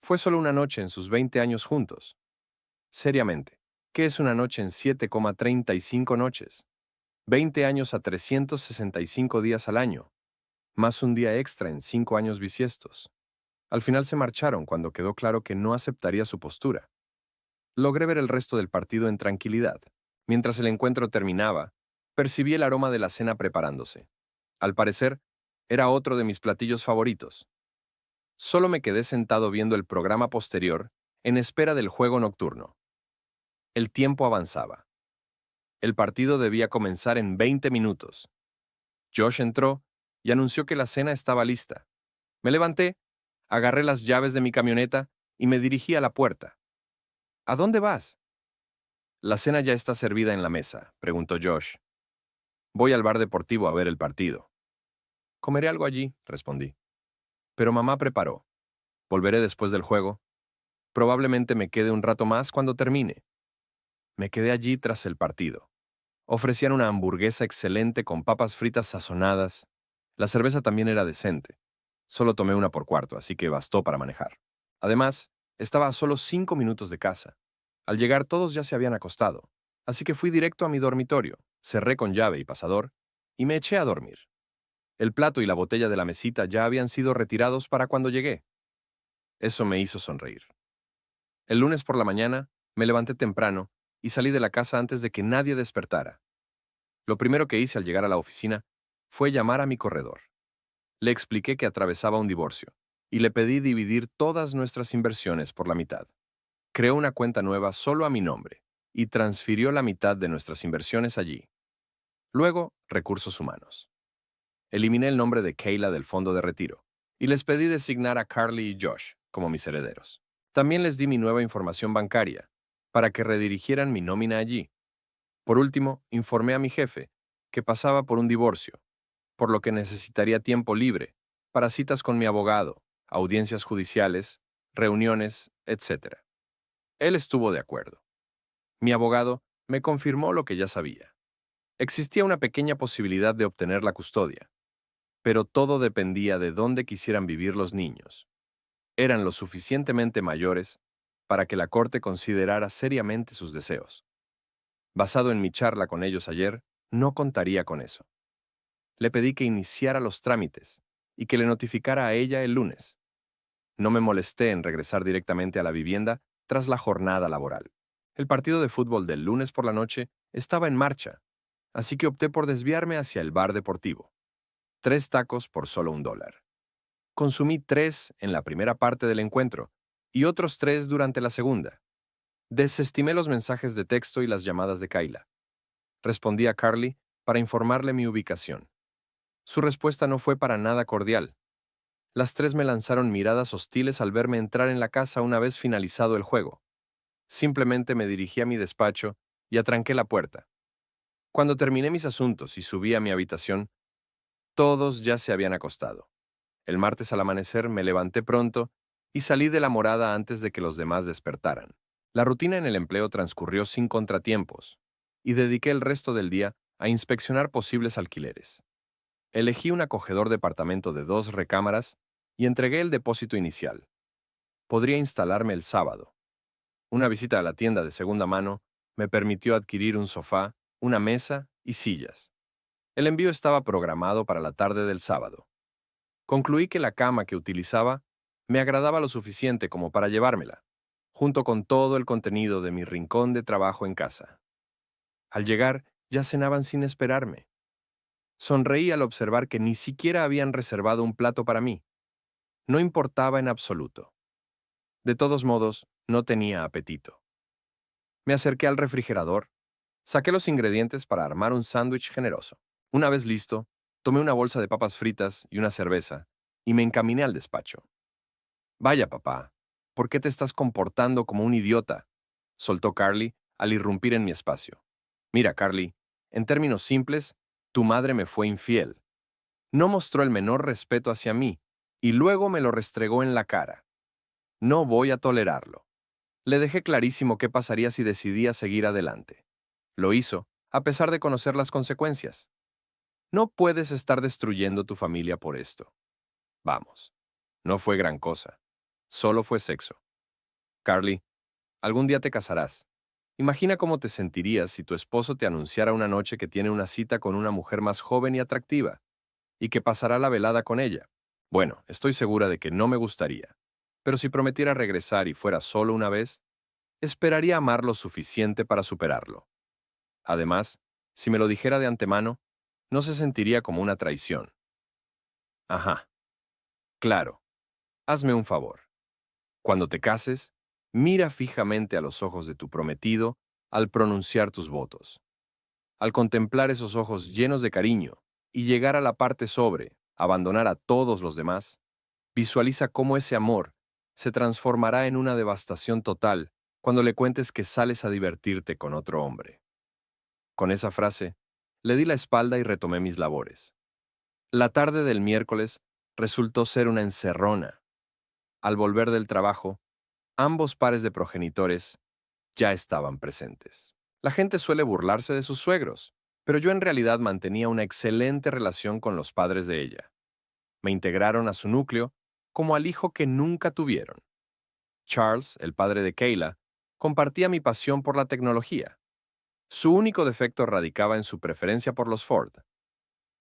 Fue solo una noche en sus 20 años juntos. Seriamente, ¿qué es una noche en 7,35 noches? 20 años a 365 días al año, más un día extra en 5 años bisiestos. Al final se marcharon cuando quedó claro que no aceptaría su postura. Logré ver el resto del partido en tranquilidad. Mientras el encuentro terminaba, percibí el aroma de la cena preparándose. Al parecer, era otro de mis platillos favoritos. Solo me quedé sentado viendo el programa posterior, en espera del juego nocturno. El tiempo avanzaba. El partido debía comenzar en 20 minutos. Josh entró y anunció que la cena estaba lista. Me levanté, agarré las llaves de mi camioneta y me dirigí a la puerta. ¿A dónde vas? La cena ya está servida en la mesa, preguntó Josh. Voy al bar deportivo a ver el partido. Comeré algo allí, respondí. Pero mamá preparó. Volveré después del juego. Probablemente me quede un rato más cuando termine. Me quedé allí tras el partido. Ofrecían una hamburguesa excelente con papas fritas sazonadas. La cerveza también era decente. Solo tomé una por cuarto, así que bastó para manejar. Además, estaba a solo 5 minutos de casa. Al llegar todos ya se habían acostado, así que fui directo a mi dormitorio, cerré con llave y pasador, y me eché a dormir. El plato y la botella de la mesita ya habían sido retirados para cuando llegué. Eso me hizo sonreír. El lunes por la mañana, me levanté temprano y salí de la casa antes de que nadie despertara. Lo primero que hice al llegar a la oficina fue llamar a mi corredor. Le expliqué que atravesaba un divorcio y le pedí dividir todas nuestras inversiones por la mitad. Creó una cuenta nueva solo a mi nombre y transfirió la mitad de nuestras inversiones allí. Luego, recursos humanos. Eliminé el nombre de Kayla del fondo de retiro y les pedí designar a Carly y Josh como mis herederos. También les di mi nueva información bancaria para que redirigieran mi nómina allí. Por último, informé a mi jefe que pasaba por un divorcio, por lo que necesitaría tiempo libre para citas con mi abogado, audiencias judiciales, reuniones, etc. Él estuvo de acuerdo. Mi abogado me confirmó lo que ya sabía. Existía una pequeña posibilidad de obtener la custodia, pero todo dependía de dónde quisieran vivir los niños. Eran lo suficientemente mayores para que la corte considerara seriamente sus deseos. Basado en mi charla con ellos ayer, no contaría con eso. Le pedí que iniciara los trámites y que le notificara a ella el lunes. No me molesté en regresar directamente a la vivienda tras la jornada laboral. El partido de fútbol del lunes por la noche estaba en marcha, así que opté por desviarme hacia el bar deportivo. 3 tacos por solo $1. Consumí 3 en la primera parte del encuentro y otros 3 durante la segunda. Desestimé los mensajes de texto y las llamadas de Kayla. Respondí a Carly para informarle mi ubicación. Su respuesta no fue para nada cordial. Las 3 me lanzaron miradas hostiles al verme entrar en la casa una vez finalizado el juego. Simplemente me dirigí a mi despacho y atranqué la puerta. Cuando terminé mis asuntos y subí a mi habitación, todos ya se habían acostado. El martes al amanecer me levanté pronto y salí de la morada antes de que los demás despertaran. La rutina en el empleo transcurrió sin contratiempos y dediqué el resto del día a inspeccionar posibles alquileres. Elegí un acogedor departamento de 2 recámaras y entregué el depósito inicial. Podría instalarme el sábado. Una visita a la tienda de segunda mano me permitió adquirir un sofá, una mesa y sillas. El envío estaba programado para la tarde del sábado. Concluí que la cama que utilizaba me agradaba lo suficiente como para llevármela, junto con todo el contenido de mi rincón de trabajo en casa. Al llegar, ya cenaban sin esperarme. Sonreí al observar que ni siquiera habían reservado un plato para mí. No importaba en absoluto. De todos modos, no tenía apetito. Me acerqué al refrigerador, saqué los ingredientes para armar un sándwich generoso. Una vez listo, tomé una bolsa de papas fritas y una cerveza y me encaminé al despacho. Vaya, papá, ¿por qué te estás comportando como un idiota?, soltó Carly al irrumpir en mi espacio. Mira, Carly, en términos simples, tu madre me fue infiel. No mostró el menor respeto hacia mí y luego me lo restregó en la cara. No voy a tolerarlo. Le dejé clarísimo qué pasaría si decidía seguir adelante. Lo hizo, a pesar de conocer las consecuencias. No puedes estar destruyendo tu familia por esto. Vamos, no fue gran cosa. Solo fue sexo. Carly, algún día te casarás. Imagina cómo te sentirías si tu esposo te anunciara una noche que tiene una cita con una mujer más joven y atractiva, y que pasará la velada con ella. Bueno, estoy segura de que no me gustaría. Pero si prometiera regresar y fuera solo una vez, esperaría amar lo suficiente para superarlo. Además, si me lo dijera de antemano, no se sentiría como una traición. Ajá, claro. Hazme un favor. Cuando te cases, mira fijamente a los ojos de tu prometido al pronunciar tus votos. Al contemplar esos ojos llenos de cariño y llegar a la parte sobre, abandonar a todos los demás, visualiza cómo ese amor se transformará en una devastación total cuando le cuentes que sales a divertirte con otro hombre. Con esa frase, le di la espalda y retomé mis labores. La tarde del miércoles resultó ser una encerrona. Al volver del trabajo, ambos pares de progenitores ya estaban presentes. La gente suele burlarse de sus suegros, pero yo en realidad mantenía una excelente relación con los padres de ella. Me integraron a su núcleo como al hijo que nunca tuvieron. Charles, el padre de Kayla, compartía mi pasión por la tecnología. Su único defecto radicaba en su preferencia por los Ford.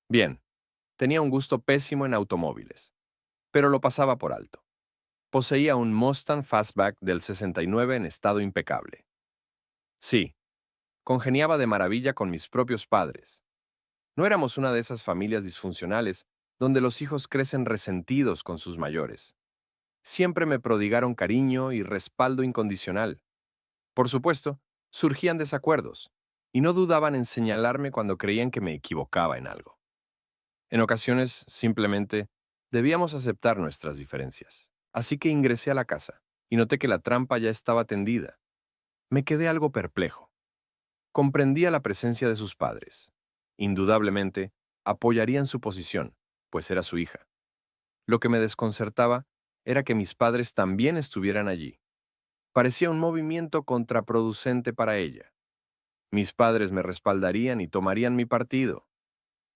Bien, tenía un gusto pésimo en automóviles, pero lo pasaba por alto. Poseía un Mustang Fastback del 69 en estado impecable. Sí, congeniaba de maravilla con mis propios padres. No éramos una de esas familias disfuncionales donde los hijos crecen resentidos con sus mayores. Siempre me prodigaron cariño y respaldo incondicional. Por supuesto, surgían desacuerdos, y no dudaban en señalarme cuando creían que me equivocaba en algo. En ocasiones, simplemente, debíamos aceptar nuestras diferencias. Así que ingresé a la casa, y noté que la trampa ya estaba tendida. Me quedé algo perplejo. Comprendía la presencia de sus padres. Indudablemente, apoyarían su posición, pues era su hija. Lo que me desconcertaba era que mis padres también estuvieran allí. Parecía un movimiento contraproducente para ella. Mis padres me respaldarían y tomarían mi partido.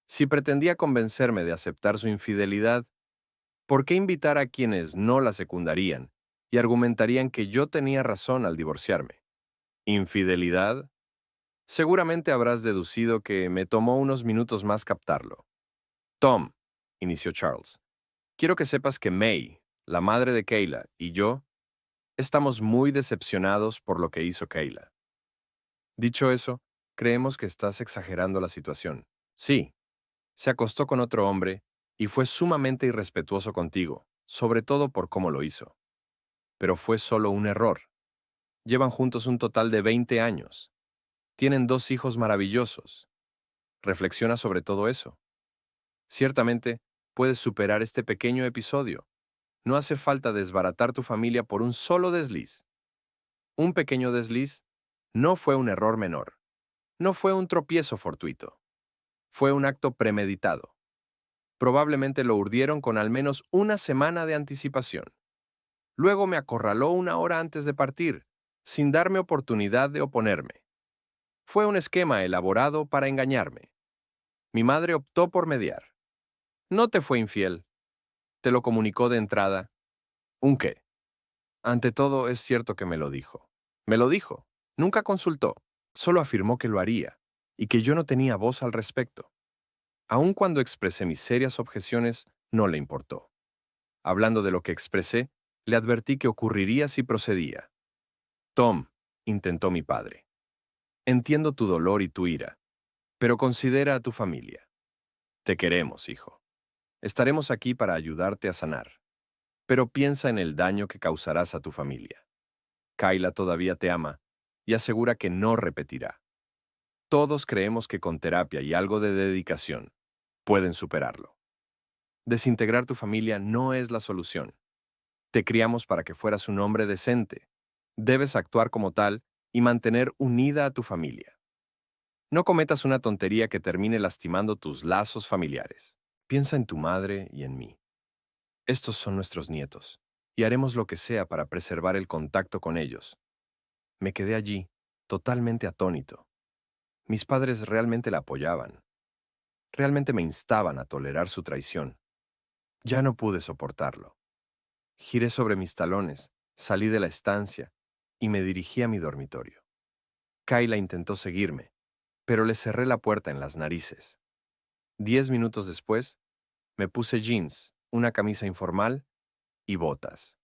Si pretendía convencerme de aceptar su infidelidad, ¿por qué invitar a quienes no la secundarían y argumentarían que yo tenía razón al divorciarme? ¿Infidelidad? Seguramente habrás deducido que me tomó unos minutos más captarlo. Tom, inició Charles, quiero que sepas que May, la madre de Kayla, y yo estamos muy decepcionados por lo que hizo Kayla. Dicho eso, creemos que estás exagerando la situación. Sí, se acostó con otro hombre y fue sumamente irrespetuoso contigo, sobre todo por cómo lo hizo. Pero fue solo un error. Llevan juntos un total de 20 años. Tienen 2 hijos maravillosos. Reflexiona sobre todo eso. Ciertamente, puedes superar este pequeño episodio. No hace falta desbaratar tu familia por un solo desliz. Un pequeño desliz no fue un error menor. No fue un tropiezo fortuito. Fue un acto premeditado. Probablemente lo urdieron con al menos una semana de anticipación. Luego me acorraló una hora antes de partir, sin darme oportunidad de oponerme. Fue un esquema elaborado para engañarme. Mi madre optó por mediar. No te fue infiel. Te lo comunicó de entrada. ¿Un qué? Ante todo, es cierto que me lo dijo. Me lo dijo. Nunca consultó. Solo afirmó que lo haría y que yo no tenía voz al respecto. Aun cuando expresé mis serias objeciones, no le importó. Hablando de lo que expresé, le advertí que ocurriría si procedía. Tom, intentó mi padre. Entiendo tu dolor y tu ira, pero considera a tu familia. Te queremos, hijo. Estaremos aquí para ayudarte a sanar. Pero piensa en el daño que causarás a tu familia. Kayla todavía te ama y asegura que no repetirá. Todos creemos que con terapia y algo de dedicación pueden superarlo. Desintegrar tu familia no es la solución. Te criamos para que fueras un hombre decente. Debes actuar como tal y mantener unida a tu familia. No cometas una tontería que termine lastimando tus lazos familiares. Piensa en tu madre y en mí. Estos son nuestros nietos, y haremos lo que sea para preservar el contacto con ellos. Me quedé allí, totalmente atónito. Mis padres realmente la apoyaban. Realmente me instaban a tolerar su traición. Ya no pude soportarlo. Giré sobre mis talones, salí de la estancia y me dirigí a mi dormitorio. Kayla intentó seguirme, pero le cerré la puerta en las narices. 10 minutos después, me puse jeans, una camisa informal y botas.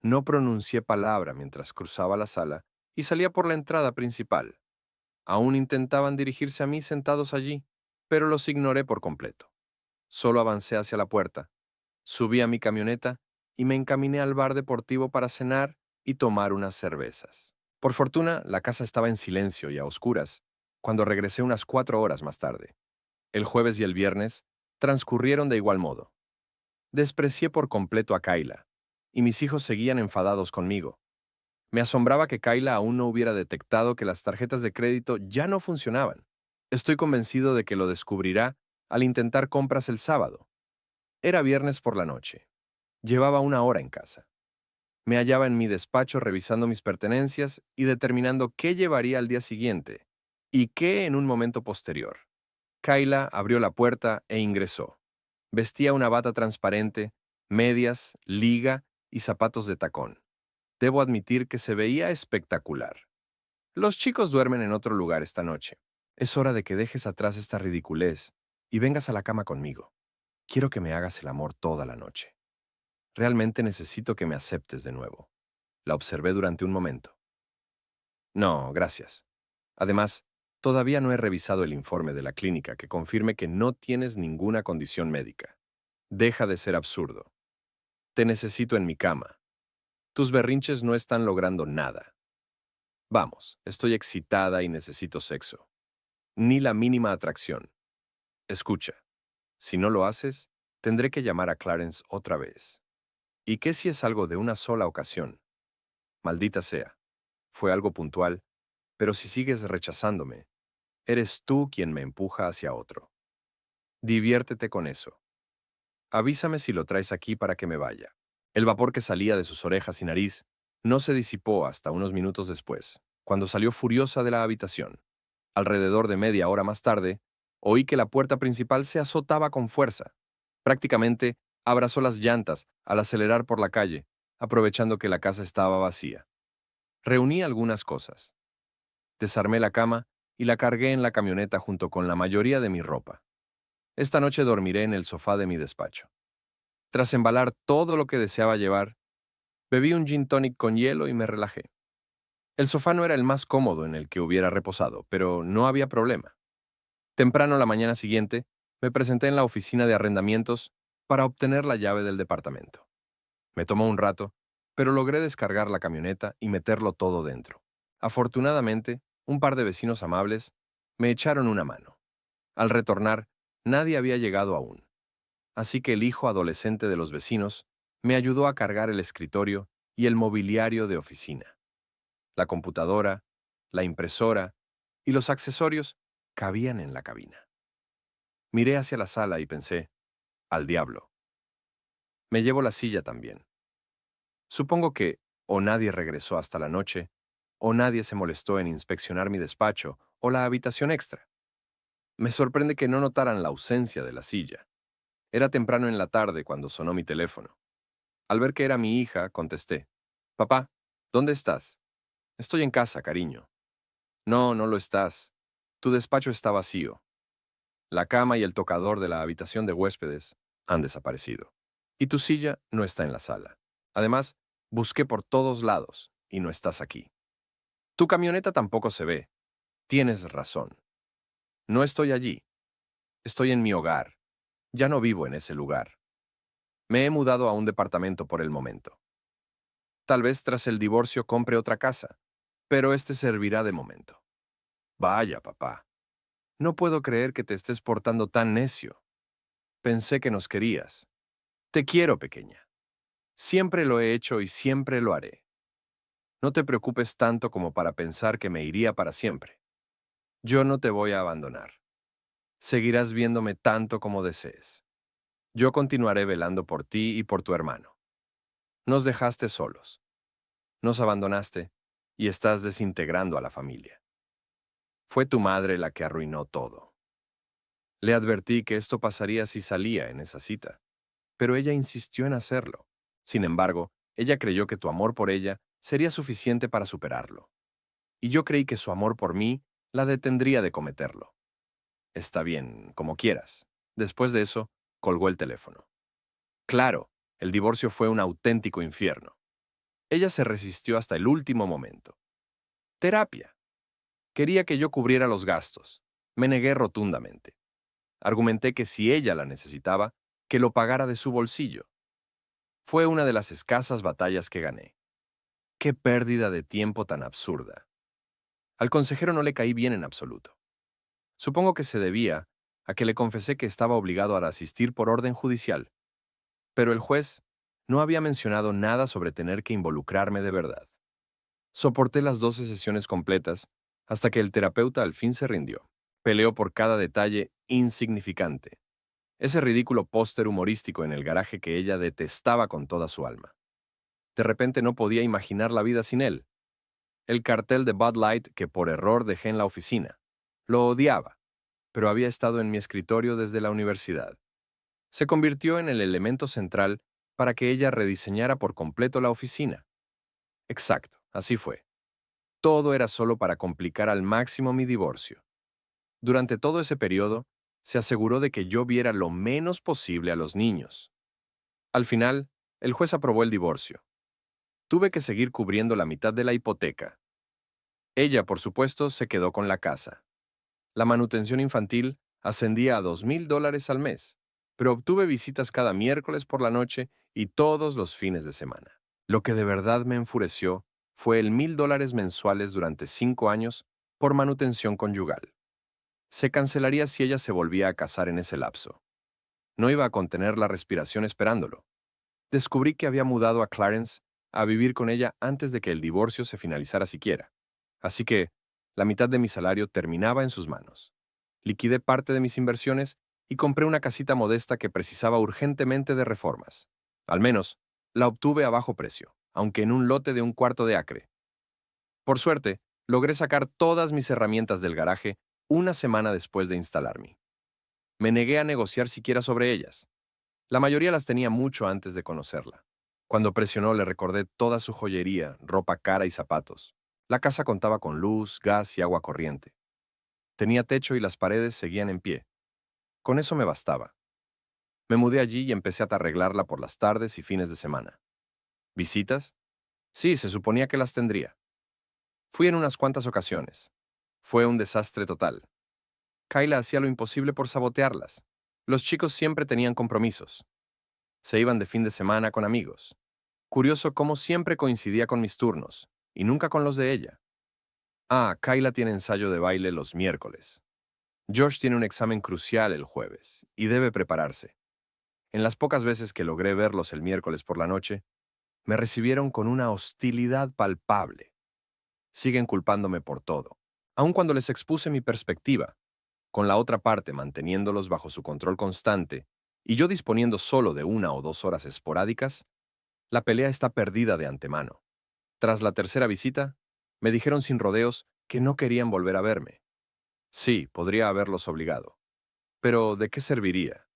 No pronuncié palabra mientras cruzaba la sala y salía por la entrada principal. Aún intentaban dirigirse a mí sentados allí, pero los ignoré por completo. Solo avancé hacia la puerta, subí a mi camioneta y me encaminé al bar deportivo para cenar y tomar unas cervezas. Por fortuna, la casa estaba en silencio y a oscuras, cuando regresé unas 4 horas más tarde. El jueves y el viernes transcurrieron de igual modo. Desprecié por completo a Kayla, y mis hijos seguían enfadados conmigo. Me asombraba que Kayla aún no hubiera detectado que las tarjetas de crédito ya no funcionaban. Estoy convencido de que lo descubrirá al intentar compras el sábado. Era viernes por la noche. Llevaba 1 hora en casa. Me hallaba en mi despacho revisando mis pertenencias y determinando qué llevaría al día siguiente y qué en un momento posterior. Kayla abrió la puerta e ingresó. Vestía una bata transparente, medias, liga y zapatos de tacón. Debo admitir que se veía espectacular. Los chicos duermen en otro lugar esta noche. Es hora de que dejes atrás esta ridiculez y vengas a la cama conmigo. Quiero que me hagas el amor toda la noche. Realmente necesito que me aceptes de nuevo. La observé durante un momento. No, gracias. Además, todavía no he revisado el informe de la clínica que confirme que no tienes ninguna condición médica. Deja de ser absurdo. Te necesito en mi cama. Tus berrinches no están logrando nada. Vamos, estoy excitada y necesito sexo. Ni la mínima atracción. Escucha, si no lo haces, tendré que llamar a Clarence otra vez. ¿Y qué si es algo de una sola ocasión? Maldita sea. Fue algo puntual, pero si sigues rechazándome, eres tú quien me empuja hacia otro. Diviértete con eso. Avísame si lo traes aquí para que me vaya. El vapor que salía de sus orejas y nariz no se disipó hasta unos minutos después, cuando salió furiosa de la habitación. Alrededor de media hora más tarde, oí que la puerta principal se azotaba con fuerza. Prácticamente abrazó las llantas al acelerar por la calle, aprovechando que la casa estaba vacía. Reuní algunas cosas. Desarmé la cama y la cargué en la camioneta junto con la mayoría de mi ropa. Esta noche dormiré en el sofá de mi despacho. Tras embalar todo lo que deseaba llevar, bebí un gin tonic con hielo y me relajé. El sofá no era el más cómodo en el que hubiera reposado, pero no había problema. Temprano la mañana siguiente, me presenté en la oficina de arrendamientos para obtener la llave del departamento. Me tomó un rato, pero logré descargar la camioneta y meterlo todo dentro. Afortunadamente, un par de vecinos amables me echaron una mano. Al retornar, nadie había llegado aún. Así que el hijo adolescente de los vecinos me ayudó a cargar el escritorio y el mobiliario de oficina. La computadora, la impresora y los accesorios cabían en la cabina. Miré hacia la sala y pensé, al diablo. Me llevo la silla también. Supongo que o nadie regresó hasta la noche, o nadie se molestó en inspeccionar mi despacho o la habitación extra. Me sorprende que no notaran la ausencia de la silla. Era temprano en la tarde cuando sonó mi teléfono. Al ver que era mi hija, contesté. Papá, ¿dónde estás? Estoy en casa, cariño. No, no lo estás. Tu despacho está vacío. La cama y el tocador de la habitación de huéspedes han desaparecido. Y tu silla no está en la sala. Además, busqué por todos lados y no estás aquí. Tu camioneta tampoco se ve. Tienes razón. No estoy allí. Estoy en mi hogar. Ya no vivo en ese lugar. Me he mudado a un departamento por el momento. Tal vez tras el divorcio compre otra casa, pero este servirá de momento. Vaya, papá. No puedo creer que te estés portando tan necio. Pensé que nos querías. Te quiero, pequeña. Siempre lo he hecho y siempre lo haré. No te preocupes tanto como para pensar que me iría para siempre. Yo no te voy a abandonar. Seguirás viéndome tanto como desees. Yo continuaré velando por ti y por tu hermano. Nos dejaste solos. Nos abandonaste y estás desintegrando a la familia. Fue tu madre la que arruinó todo. Le advertí que esto pasaría si salía en esa cita, pero ella insistió en hacerlo. Sin embargo, ella creyó que tu amor por ella sería suficiente para superarlo. Y yo creí que su amor por mí la detendría de cometerlo. Está bien, como quieras. Después de eso, colgó el teléfono. Claro, el divorcio fue un auténtico infierno. Ella se resistió hasta el último momento. Terapia. Quería que yo cubriera los gastos. Me negué rotundamente. Argumenté que si ella la necesitaba, que lo pagara de su bolsillo. Fue una de las escasas batallas que gané. Qué pérdida de tiempo tan absurda. Al consejero no le caí bien en absoluto. Supongo que se debía a que le confesé que estaba obligado a asistir por orden judicial, pero el juez no había mencionado nada sobre tener que involucrarme de verdad. Soporté las 12 sesiones completas hasta que el terapeuta al fin se rindió. Peleó por cada detalle insignificante. Ese ridículo póster humorístico en el garaje que ella detestaba con toda su alma. De repente no podía imaginar la vida sin él. El cartel de Bud Light que por error dejé en la oficina. Lo odiaba, pero había estado en mi escritorio desde la universidad. Se convirtió en el elemento central para que ella rediseñara por completo la oficina. Exacto, así fue. Todo era solo para complicar al máximo mi divorcio. Durante todo ese periodo, se aseguró de que yo viera lo menos posible a los niños. Al final, el juez aprobó el divorcio. Tuve que seguir cubriendo la mitad de la hipoteca. Ella, por supuesto, se quedó con la casa. La manutención infantil ascendía a $2,000 al mes, pero obtuve visitas cada miércoles por la noche y todos los fines de semana. Lo que de verdad me enfureció fue el $1,000 mensuales durante 5 años por manutención conyugal. Se cancelaría si ella se volvía a casar en ese lapso. No iba a contener la respiración esperándolo. Descubrí que había mudado a Clarence a vivir con ella antes de que el divorcio se finalizara siquiera. Así que, la mitad de mi salario terminaba en sus manos. Liquidé parte de mis inversiones y compré una casita modesta que precisaba urgentemente de reformas. Al menos, la obtuve a bajo precio, aunque en un lote de 1/4 de acre. Por suerte, logré sacar todas mis herramientas del garaje una semana después de instalarme. Me negué a negociar siquiera sobre ellas. La mayoría las tenía mucho antes de conocerla. Cuando presionó le recordé toda su joyería, ropa cara y zapatos. La casa contaba con luz, gas y agua corriente. Tenía techo y las paredes seguían en pie. Con eso me bastaba. Me mudé allí y empecé a arreglarla por las tardes y fines de semana. ¿Visitas? Sí, se suponía que las tendría. Fui en unas cuantas ocasiones. Fue un desastre total. Kayla hacía lo imposible por sabotearlas. Los chicos siempre tenían compromisos. Se iban de fin de semana con amigos. Curioso cómo siempre coincidía con mis turnos, y nunca con los de ella. Ah, Kayla tiene ensayo de baile los miércoles. Josh tiene un examen crucial el jueves, y debe prepararse. En las pocas veces que logré verlos el miércoles por la noche, me recibieron con una hostilidad palpable. Siguen culpándome por todo, aun cuando les expuse mi perspectiva, con la otra parte manteniéndolos bajo su control constante, y yo disponiendo solo de 1 o 2 horas esporádicas. La pelea está perdida de antemano. Tras la tercera visita, me dijeron sin rodeos que no querían volver a verme. Sí, podría haberlos obligado. Pero ¿de qué serviría?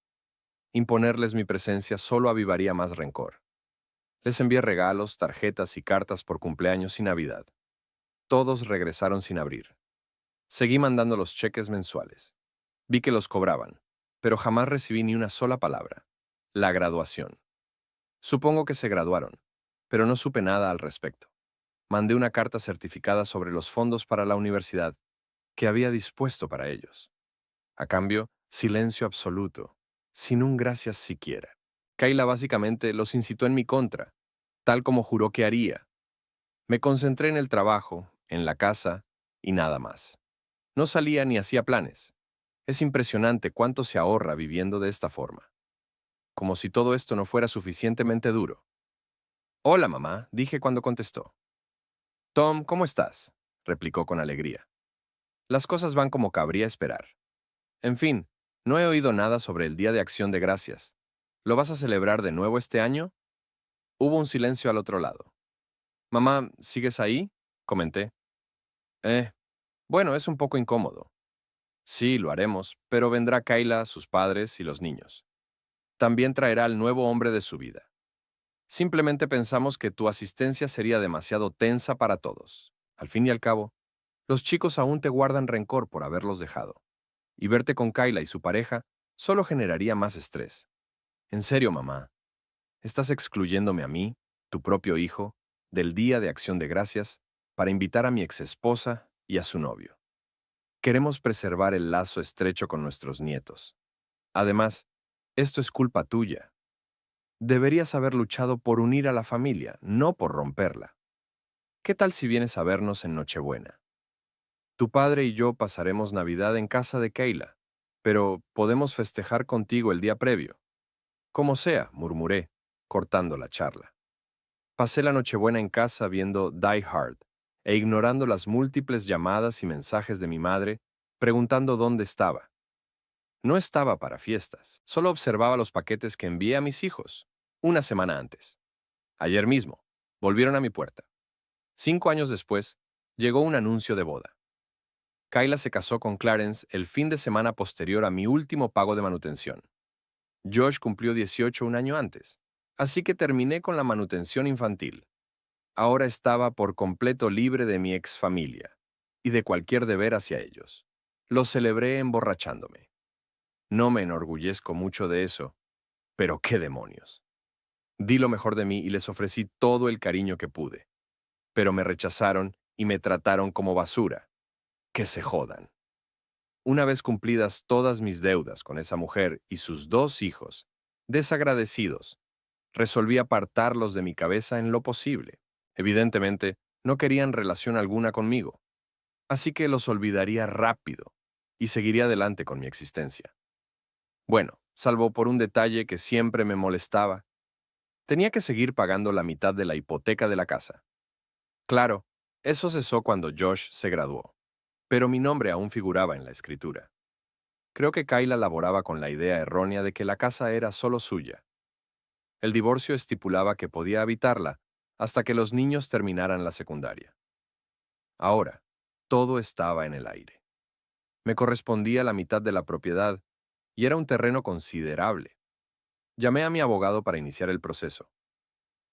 Imponerles mi presencia solo avivaría más rencor. Les envié regalos, tarjetas y cartas por cumpleaños y Navidad. Todos regresaron sin abrir. Seguí mandando los cheques mensuales. Vi que los cobraban, pero jamás recibí ni una sola palabra. La graduación. Supongo que se graduaron, pero no supe nada al respecto. Mandé una carta certificada sobre los fondos para la universidad que había dispuesto para ellos. A cambio, silencio absoluto, sin un gracias siquiera. Kayla básicamente los incitó en mi contra, tal como juró que haría. Me concentré en el trabajo, en la casa y nada más. No salía ni hacía planes. Es impresionante cuánto se ahorra viviendo de esta forma. Como si todo esto no fuera suficientemente duro. Hola, mamá, dije cuando contestó. Tom, ¿cómo estás? Replicó con alegría. Las cosas van como cabría esperar. En fin, no he oído nada sobre el Día de Acción de Gracias. ¿Lo vas a celebrar de nuevo este año? Hubo un silencio al otro lado. Mamá, ¿sigues ahí? Comenté. Eh, bueno, es un poco incómodo. Sí, lo haremos, pero vendrá Kayla, sus padres y los niños. También traerá al nuevo hombre de su vida. Simplemente pensamos que tu asistencia sería demasiado tensa para todos. Al fin y al cabo, los chicos aún te guardan rencor por haberlos dejado. Y verte con Kayla y su pareja solo generaría más estrés. En serio, mamá, ¿estás excluyéndome a mí, tu propio hijo, del Día de Acción de Gracias para invitar a mi exesposa y a su novio? Queremos preservar el lazo estrecho con nuestros nietos. Además, esto es culpa tuya. Deberías haber luchado por unir a la familia, no por romperla. ¿Qué tal si vienes a vernos en Nochebuena? Tu padre y yo pasaremos Navidad en casa de Kayla, pero podemos festejar contigo el día previo. Como sea, murmuré, cortando la charla. Pasé la Nochebuena en casa viendo Die Hard e ignorando las múltiples llamadas y mensajes de mi madre preguntando dónde estaba. No estaba para fiestas, solo observaba los paquetes que envié a mis hijos, una semana antes. Ayer mismo, volvieron a mi puerta. 5 años después, llegó un anuncio de boda. Kayla se casó con Clarence el fin de semana posterior a mi último pago de manutención. Josh cumplió 18 un año antes, así que terminé con la manutención infantil. Ahora estaba por completo libre de mi ex familia y de cualquier deber hacia ellos. Lo celebré emborrachándome. No me enorgullezco mucho de eso, pero qué demonios. Di lo mejor de mí y les ofrecí todo el cariño que pude, pero me rechazaron y me trataron como basura. Que se jodan. Una vez cumplidas todas mis deudas con esa mujer y sus 2 hijos, desagradecidos, resolví apartarlos de mi cabeza en lo posible. Evidentemente, no querían relación alguna conmigo, así que los olvidaría rápido y seguiría adelante con mi existencia. Bueno, salvo por un detalle que siempre me molestaba. Tenía que seguir pagando la mitad de la hipoteca de la casa. Claro, eso cesó cuando Josh se graduó, pero mi nombre aún figuraba en la escritura. Creo que Kayla laboraba con la idea errónea de que la casa era solo suya. El divorcio estipulaba que podía habitarla hasta que los niños terminaran la secundaria. Ahora, todo estaba en el aire. Me correspondía la mitad de la propiedad y era un terreno considerable. Llamé a mi abogado para iniciar el proceso.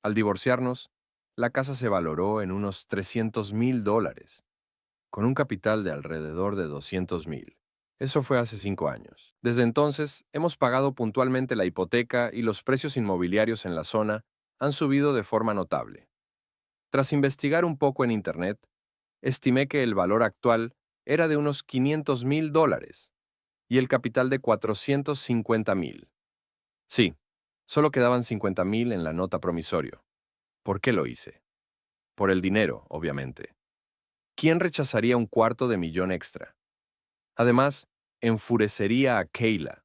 Al divorciarnos, la casa se valoró en unos $300,000, con un capital de alrededor de 200,000. Eso fue hace 5 años. Desde entonces, hemos pagado puntualmente la hipoteca y los precios inmobiliarios en la zona han subido de forma notable. Tras investigar un poco en Internet, estimé que el valor actual era de unos $500,000 y el capital de 450,000. Sí, solo quedaban 50,000 en la nota promisorio. ¿Por qué lo hice? Por el dinero, obviamente. ¿Quién rechazaría un $250,000 extra? Además, enfurecería a Kayla.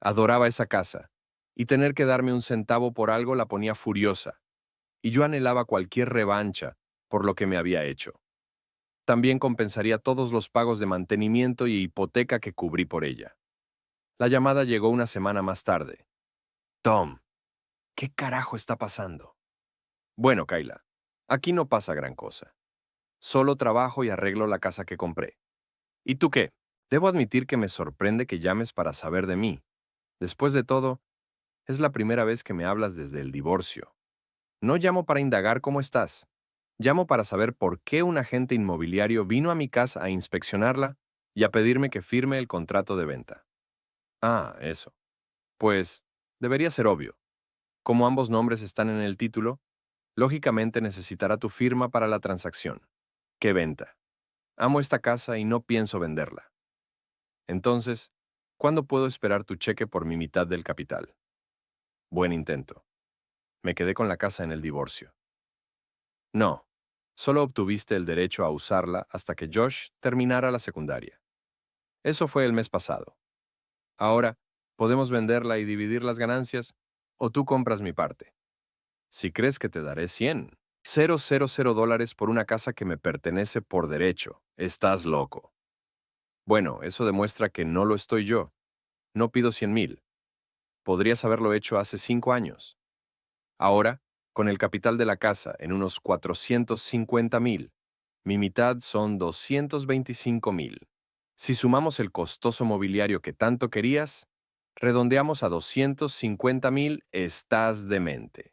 Adoraba esa casa, y tener que darme un centavo por algo la ponía furiosa, y yo anhelaba cualquier revancha por lo que me había hecho. También compensaría todos los pagos de mantenimiento y hipoteca que cubrí por ella. La llamada llegó una semana más tarde. Tom, ¿qué carajo está pasando? Bueno, Kayla, aquí no pasa gran cosa. Solo trabajo y arreglo la casa que compré. ¿Y tú qué? Debo admitir que me sorprende que llames para saber de mí. Después de todo, Es la primera vez que me hablas desde el divorcio. No llamo para indagar cómo estás. Llamo para saber por qué un agente inmobiliario vino a mi casa a inspeccionarla y a pedirme que firme el contrato de venta. Ah, eso. Pues, debería ser obvio. Como ambos nombres están en el título, lógicamente necesitará tu firma para la transacción. ¿Qué venta? Amo esta casa y no pienso venderla. Entonces, ¿cuándo puedo esperar tu cheque por mi mitad del capital? Buen intento. Me quedé con la casa en el divorcio. No, solo obtuviste el derecho a usarla hasta que Josh terminara la secundaria. Eso fue el mes pasado. Ahora, podemos venderla y dividir las ganancias, o tú compras mi parte. Si crees que te daré 100 dólares por una casa que me pertenece por derecho, estás loco. Bueno, eso demuestra que no lo estoy yo. No pido 100,000. Podrías haberlo hecho hace 5 años. Ahora, con el capital de la casa en unos 450,000, mi mitad son 225,000. Si sumamos el costoso mobiliario que tanto querías, redondeamos a 250,000, estás demente.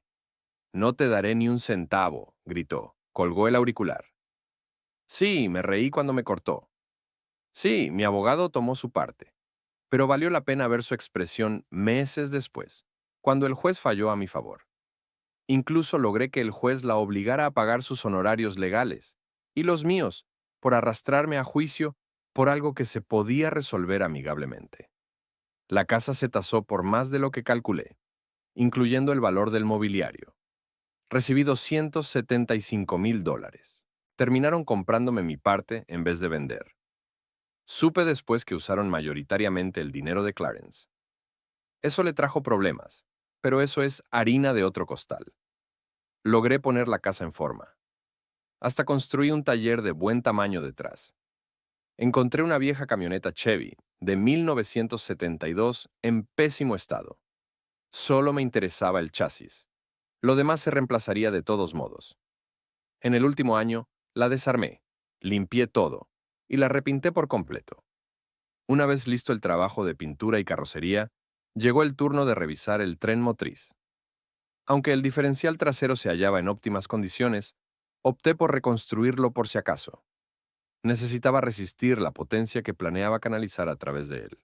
No te daré ni un centavo, gritó. Colgó el auricular. Sí, me reí cuando me cortó. Sí, mi abogado tomó su parte. Pero valió la pena ver su expresión meses después, cuando el juez falló a mi favor. Incluso logré que el juez la obligara a pagar sus honorarios legales, y los míos, por arrastrarme a juicio por algo que se podía resolver amigablemente. La casa se tasó por más de lo que calculé, incluyendo el valor del mobiliario. Recibí 275,000 dólares. Terminaron comprándome mi parte en vez de vender. Supe después que usaron mayoritariamente el dinero de Clarence. Eso le trajo problemas, pero eso es harina de otro costal. Logré poner la casa en forma. Hasta construí un taller de buen tamaño detrás. Encontré una vieja camioneta Chevy de 1972 en pésimo estado. Solo me interesaba el chasis. Lo demás se reemplazaría de todos modos. En el último año, la desarmé, limpié todo y la repinté por completo. Una vez listo el trabajo de pintura y carrocería, llegó el turno de revisar el tren motriz. Aunque el diferencial trasero se hallaba en óptimas condiciones, opté por reconstruirlo por si acaso. Necesitaba resistir la potencia que planeaba canalizar a través de él.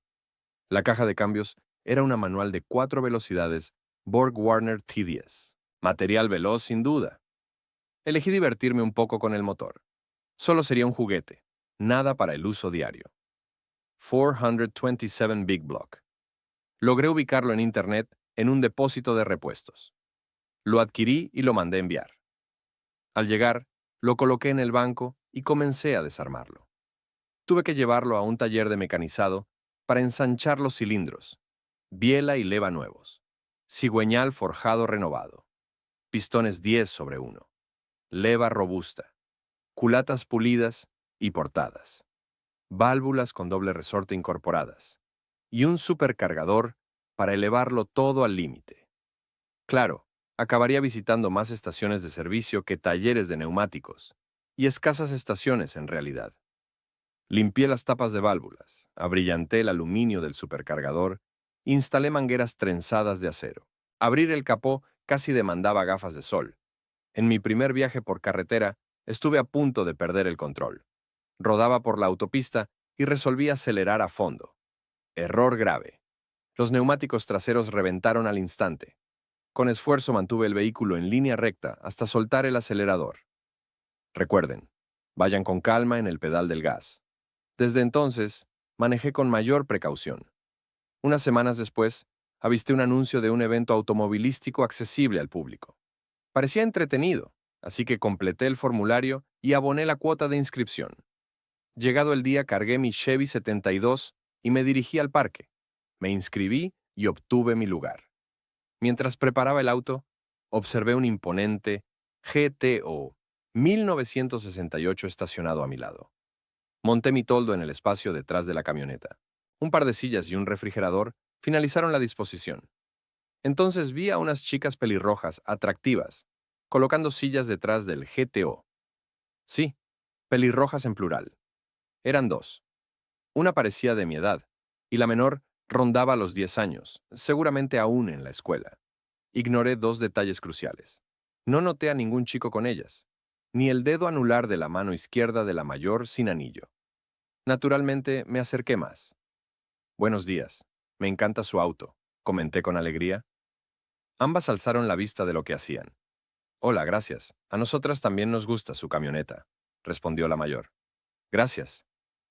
La caja de cambios era una manual de 4 velocidades Borg-Warner T10. Material veloz sin duda. Elegí divertirme un poco con el motor. Solo sería un juguete, nada para el uso diario. 427 Big Block. Logré ubicarlo en Internet en un depósito de repuestos. Lo adquirí y lo mandé enviar. Al llegar, lo coloqué en el banco y comencé a desarmarlo. Tuve que llevarlo a un taller de mecanizado para ensanchar los cilindros, biela y leva nuevos, cigüeñal forjado renovado, pistones 10/1, leva robusta, culatas pulidas y portadas, válvulas con doble resorte incorporadas y un supercargador para elevarlo todo al límite. Claro, acabaría visitando más estaciones de servicio que talleres de neumáticos, y escasas estaciones en realidad. Limpié las tapas de válvulas, abrillanté el aluminio del supercargador, instalé mangueras trenzadas de acero. Abrir el capó casi demandaba gafas de sol. En mi primer viaje por carretera, estuve a punto de perder el control. Rodaba por la autopista y resolví acelerar a fondo. Error grave. Los neumáticos traseros reventaron al instante. Con esfuerzo mantuve el vehículo en línea recta hasta soltar el acelerador. Recuerden, vayan con calma en el pedal del gas. Desde entonces, manejé con mayor precaución. Unas semanas después, avisté un anuncio de un evento automovilístico accesible al público. Parecía entretenido, así que completé el formulario y aboné la cuota de inscripción. Llegado el día, cargué mi Chevy 72 y me dirigí al parque. Me inscribí y obtuve mi lugar. Mientras preparaba el auto, observé un imponente GTO 1968 estacionado a mi lado. Monté mi toldo en el espacio detrás de la camioneta. Un par de sillas y un refrigerador finalizaron la disposición. Entonces vi a unas chicas pelirrojas atractivas, colocando sillas detrás del GTO. Sí, pelirrojas en plural. Eran dos. Una parecía de mi edad, y la menor Rondaba los 10 años, seguramente aún en la escuela. Ignoré dos detalles cruciales. No noté a ningún chico con ellas, ni el dedo anular de la mano izquierda de la mayor sin anillo. Naturalmente, me acerqué más. Buenos días. Me encanta su auto, comenté con alegría. Ambas alzaron la vista de lo que hacían. Hola, gracias. A nosotras también nos gusta su camioneta, respondió la mayor. Gracias.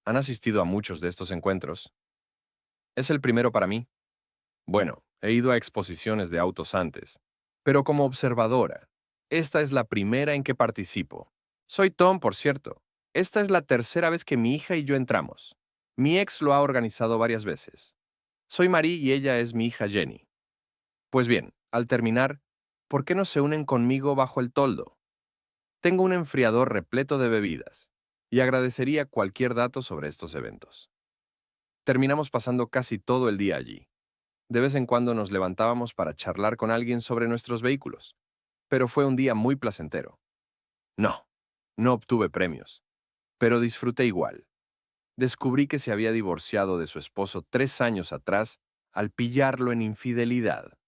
¿Han asistido a muchos de estos encuentros? Es el primero para mí. Bueno, he ido a exposiciones de autos antes, pero como observadora, esta es la primera en que participo. Soy Tom, por cierto. Esta es la tercera vez que mi hija y yo entramos. Mi ex lo ha organizado varias veces. Soy Marie y ella es mi hija Jenny. Pues bien, al terminar, ¿por qué no se unen conmigo bajo el toldo? Tengo un enfriador repleto de bebidas y agradecería cualquier dato sobre estos eventos. Terminamos pasando casi todo el día allí. De vez en cuando nos levantábamos para charlar con alguien sobre nuestros vehículos, pero fue un día muy placentero. No, no obtuve premios, pero disfruté igual. Descubrí que se había divorciado de su esposo 3 años atrás al pillarlo en infidelidad.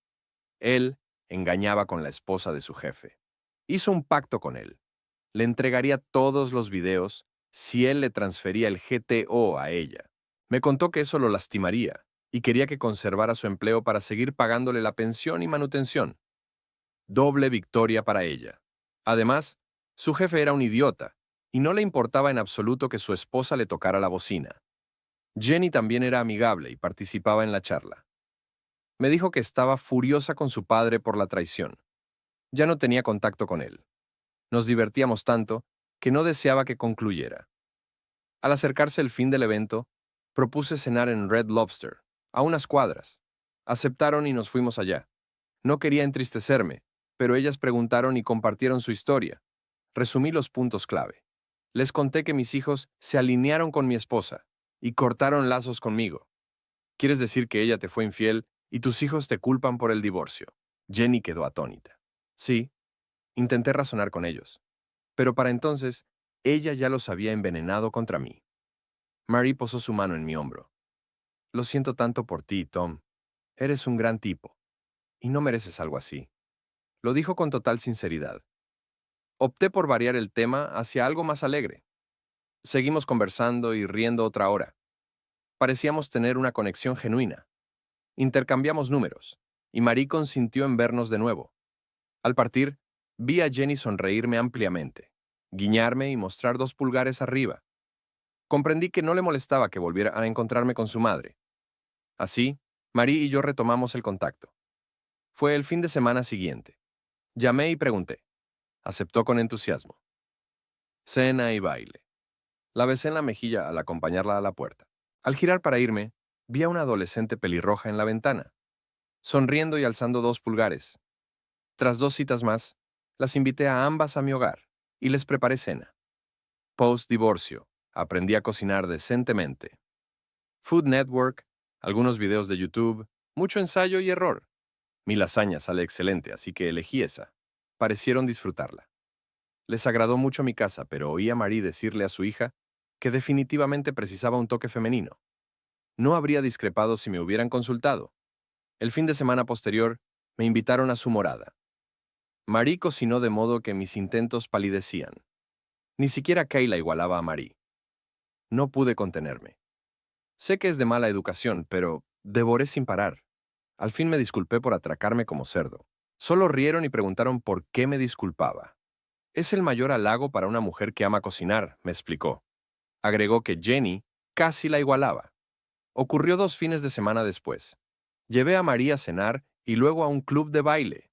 Él engañaba con la esposa de su jefe. Hizo un pacto con él. Le entregaría todos los videos si él le transfería el GTO a ella. Me contó que eso lo lastimaría y quería que conservara su empleo para seguir pagándole la pensión y manutención. Doble victoria para ella. Además, su jefe era un idiota y no le importaba en absoluto que su esposa le tocara la bocina. Jenny también era amigable y participaba en la charla. Me dijo que estaba furiosa con su padre por la traición. Ya no tenía contacto con él. Nos divertíamos tanto que no deseaba que concluyera. Al acercarse el fin del evento, propuse cenar en Red Lobster, a unas cuadras. Aceptaron y nos fuimos allá. No quería entristecerme, pero ellas preguntaron y compartieron su historia. Resumí los puntos clave. Les conté que mis hijos se alinearon con mi esposa y cortaron lazos conmigo. ¿Quieres decir que ella te fue infiel y tus hijos te culpan por el divorcio? Jenny quedó atónita. Sí, intenté razonar con ellos, pero para entonces ella ya los había envenenado contra mí. Marie posó su mano en mi hombro. Lo siento tanto por ti, Tom. Eres un gran tipo, y no mereces algo así. Lo dijo con total sinceridad. Opté por variar el tema hacia algo más alegre. Seguimos conversando y riendo otra hora. Parecíamos tener una conexión genuina. Intercambiamos números, y Marie consintió en vernos de nuevo. Al partir, vi a Jenny sonreírme ampliamente, guiñarme y mostrar 2 pulgares arriba. Comprendí que no le molestaba que volviera a encontrarme con su madre. Así, Marie y yo retomamos el contacto. Fue el fin de semana siguiente. Llamé y pregunté. Aceptó con entusiasmo. Cena y baile. La besé en la mejilla al acompañarla a la puerta. Al girar para irme, vi a una adolescente pelirroja en la ventana, sonriendo y alzando 2 pulgares. Tras 2 citas más, las invité a ambas a mi hogar y les preparé cena. Post-divorcio, aprendí a cocinar decentemente. Food Network, algunos videos de YouTube, mucho ensayo y error. Mi lasaña sale excelente, así que elegí esa. Parecieron disfrutarla. Les agradó mucho mi casa, pero oí a Marie decirle a su hija que definitivamente precisaba un toque femenino. No habría discrepado si me hubieran consultado. El fin de semana posterior, me invitaron a su morada. Marie cocinó de modo que mis intentos palidecían. Ni siquiera Kayla igualaba a Marie. No pude contenerme. Sé que es de mala educación, pero devoré sin parar. Al fin me disculpé por atracarme como cerdo. Solo rieron y preguntaron por qué me disculpaba. Es el mayor halago para una mujer que ama cocinar, me explicó. Agregó que Jenny casi la igualaba. Ocurrió 2 fines de semana después. Llevé a María a cenar y luego a un club de baile.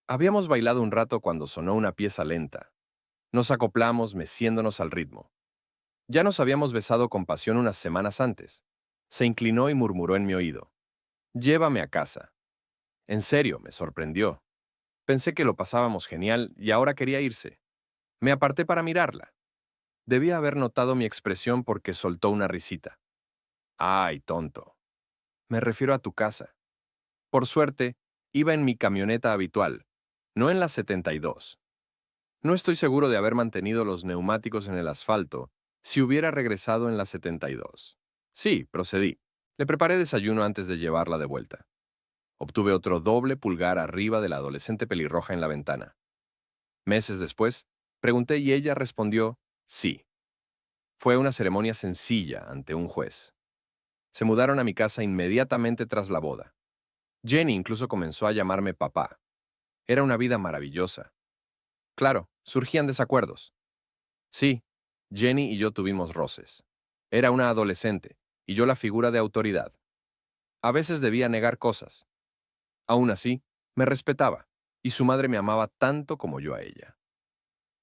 Habíamos bailado un rato cuando sonó una pieza lenta. Nos acoplamos meciéndonos al ritmo. Ya nos habíamos besado con pasión unas semanas antes. Se inclinó y murmuró en mi oído. Llévame a casa. En serio, me sorprendió. Pensé que lo pasábamos genial y ahora quería irse. Me aparté para mirarla. Debía haber notado mi expresión porque soltó una risita. Ay, tonto. Me refiero a tu casa. Por suerte, iba en mi camioneta habitual, no en la 72. No estoy seguro de haber mantenido los neumáticos en el asfalto si hubiera regresado en la 72. Sí, procedí. Le preparé desayuno antes de llevarla de vuelta. Obtuve otro doble pulgar arriba de la adolescente pelirroja en la ventana. Meses después, pregunté y ella respondió sí. Fue una ceremonia sencilla ante un juez. Se mudaron a mi casa inmediatamente tras la boda. Jenny incluso comenzó a llamarme papá. Era una vida maravillosa. Claro, surgían desacuerdos. Sí, Jenny y yo tuvimos roces. Era una adolescente, y yo la figura de autoridad. A veces debía negar cosas. Aún así, me respetaba, y su madre me amaba tanto como yo a ella.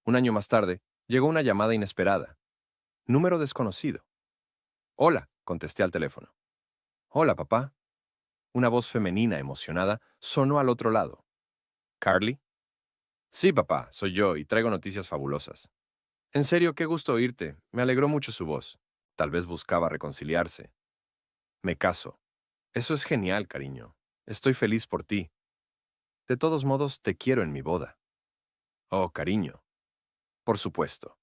Un año más tarde, llegó una llamada inesperada. Número desconocido. Hola, contesté al teléfono. Hola, papá. Una voz femenina emocionada sonó al otro lado. ¿Carly? Sí, papá, soy yo y traigo noticias fabulosas. En serio, qué gusto oírte. Me alegró mucho su voz. Tal vez buscaba reconciliarse. Me caso. Eso es genial, cariño. Estoy feliz por ti. De todos modos, te quiero en mi boda. Oh, cariño. Por supuesto.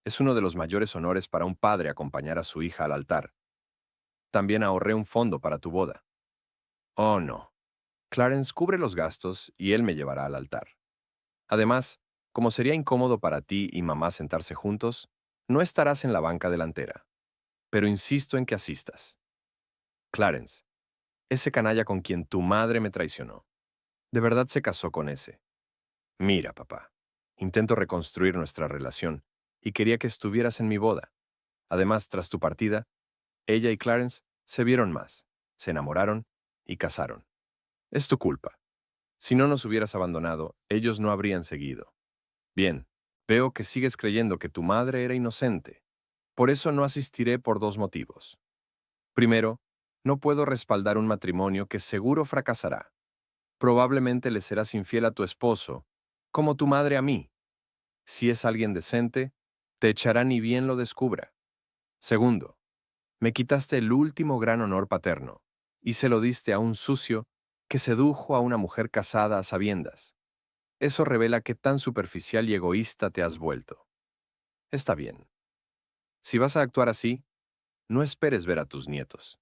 Es uno de los mayores honores para un padre acompañar a su hija al altar. También ahorré un fondo para tu boda. Oh, no. Clarence cubre los gastos y él me llevará al altar. Además, como sería incómodo para ti y mamá sentarse juntos, no estarás en la banca delantera. Pero insisto en que asistas. Clarence, ese canalla con quien tu madre me traicionó, ¿de verdad se casó con ese? Mira, papá, intento reconstruir nuestra relación y quería que estuvieras en mi boda. Además, tras tu partida, ella y Clarence se vieron más, se enamoraron y casaron. Es tu culpa. Si no nos hubieras abandonado, ellos no habrían seguido. Bien, veo que sigues creyendo que tu madre era inocente. Por eso no asistiré por dos motivos. Primero, no puedo respaldar un matrimonio que seguro fracasará. Probablemente le serás infiel a tu esposo, como tu madre a mí. Si es alguien decente, te echará ni bien lo descubra. Segundo, me quitaste el último gran honor paterno, y se lo diste a un sucio que sedujo a una mujer casada a sabiendas. Eso revela qué tan superficial y egoísta te has vuelto. Está bien. Si vas a actuar así, no esperes ver a tus nietos.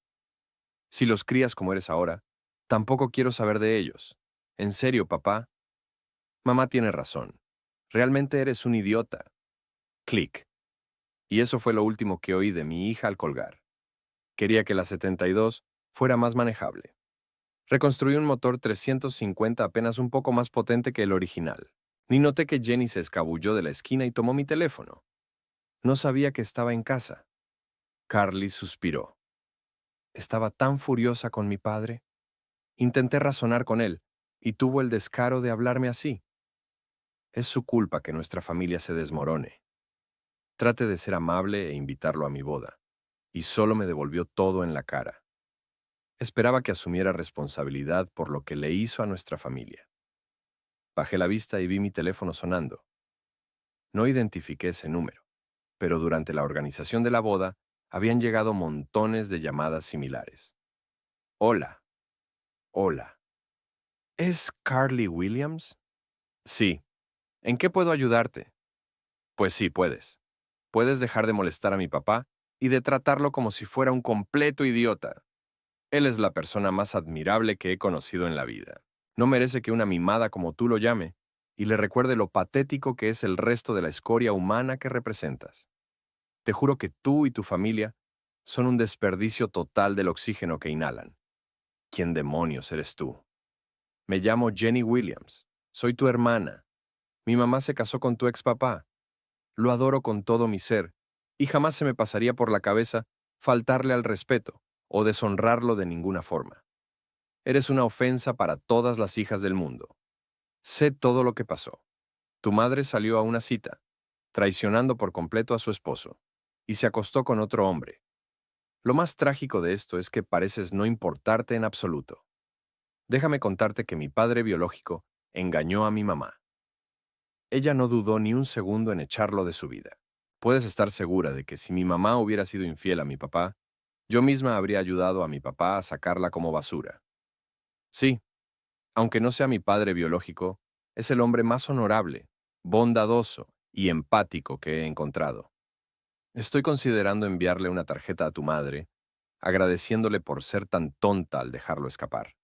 Si los crías como eres ahora, tampoco quiero saber de ellos. En serio, papá. Mamá tiene razón. Realmente eres un idiota. Clic. Y eso fue lo último que oí de mi hija al colgar. Quería que la 72 fuera más manejable. Reconstruí un motor 350 apenas un poco más potente que el original. Ni noté que Jenny se escabulló de la esquina y tomó mi teléfono. No sabía que estaba en casa. Carly suspiró. Estaba tan furiosa con mi padre. Intenté razonar con él, y tuvo el descaro de hablarme así. Es su culpa que nuestra familia se desmorone. Trate de ser amable e invitarlo a mi boda, y solo me devolvió todo en la cara. Esperaba que asumiera responsabilidad por lo que le hizo a nuestra familia. Bajé la vista y vi mi teléfono sonando. No identifiqué ese número, pero durante la organización de la boda habían llegado montones de llamadas similares. Hola, hola. ¿Es Carly Williams? Sí. ¿En qué puedo ayudarte? Pues sí, puedes. Puedes dejar de molestar a mi papá y de tratarlo como si fuera un completo idiota. Él es la persona más admirable que he conocido en la vida. No merece que una mimada como tú lo llame y le recuerde lo patético que es el resto de la escoria humana que representas. Te juro que tú y tu familia son un desperdicio total del oxígeno que inhalan. ¿Quién demonios eres tú? Me llamo Jenny Williams. Soy tu hermana. Mi mamá se casó con tu ex papá. Lo adoro con todo mi ser, y jamás se me pasaría por la cabeza faltarle al respeto o deshonrarlo de ninguna forma. Eres una ofensa para todas las hijas del mundo. Sé todo lo que pasó. Tu madre salió a una cita, traicionando por completo a su esposo, y se acostó con otro hombre. Lo más trágico de esto es que pareces no importarte en absoluto. Déjame contarte que mi padre biológico engañó a mi mamá. Ella no dudó ni un segundo en echarlo de su vida. Puedes estar segura de que si mi mamá hubiera sido infiel a mi papá, yo misma habría ayudado a mi papá a sacarla como basura. Sí, aunque no sea mi padre biológico, es el hombre más honorable, bondadoso y empático que he encontrado. Estoy considerando enviarle una tarjeta a tu madre agradeciéndole por ser tan tonta al dejarlo escapar.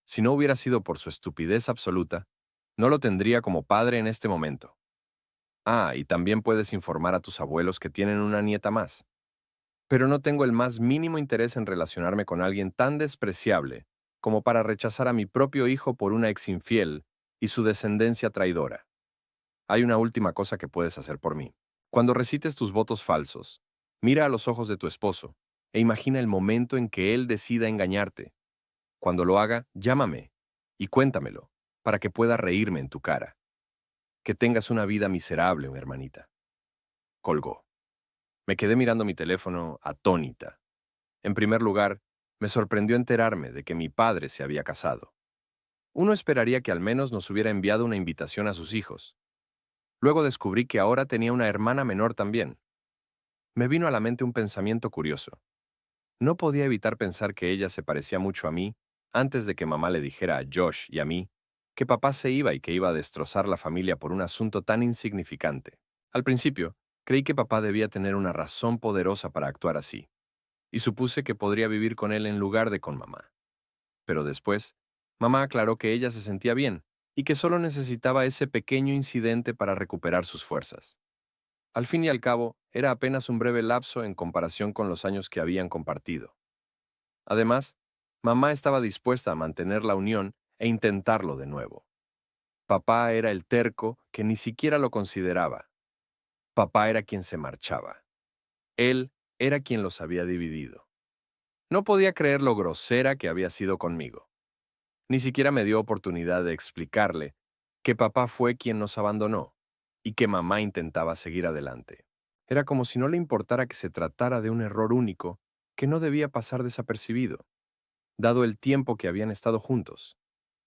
Si no hubiera sido por su estupidez absoluta, no lo tendría como padre en este momento. Ah, y también puedes informar a tus abuelos que tienen una nieta más. Pero no tengo el más mínimo interés en relacionarme con alguien tan despreciable como para rechazar a mi propio hijo por una ex infiel y su descendencia traidora. Hay una última cosa que puedes hacer por mí. Cuando recites tus votos falsos, mira a los ojos de tu esposo e imagina el momento en que él decida engañarte. Cuando lo haga, llámame y cuéntamelo para que pueda reírme en tu cara. Que tengas una vida miserable, mi hermanita. Colgó. Me quedé mirando mi teléfono atónita. En primer lugar, me sorprendió enterarme de que mi padre se había casado. Uno esperaría que al menos nos hubiera enviado una invitación a sus hijos. Luego descubrí que ahora tenía una hermana menor también. Me vino a la mente un pensamiento curioso. No podía evitar pensar que ella se parecía mucho a mí antes de que mamá le dijera a Josh y a mí que papá se iba y que iba a destrozar la familia por un asunto tan insignificante. Al principio, creí que papá debía tener una razón poderosa para actuar así, y supuse que podría vivir con él en lugar de con mamá. Pero después, mamá aclaró que ella se sentía bien y que solo necesitaba ese pequeño incidente para recuperar sus fuerzas. Al fin y al cabo, era apenas un breve lapso en comparación con los años que habían compartido. Además, mamá estaba dispuesta a mantener la unión e intentarlo de nuevo. Papá era el terco que ni siquiera lo consideraba. Papá era quien se marchaba. Él era quien los había dividido. No podía creer lo grosera que había sido conmigo. Ni siquiera me dio oportunidad de explicarle que papá fue quien nos abandonó y que mamá intentaba seguir adelante. Era como si no le importara que se tratara de un error único que no debía pasar desapercibido, dado el tiempo que habían estado juntos.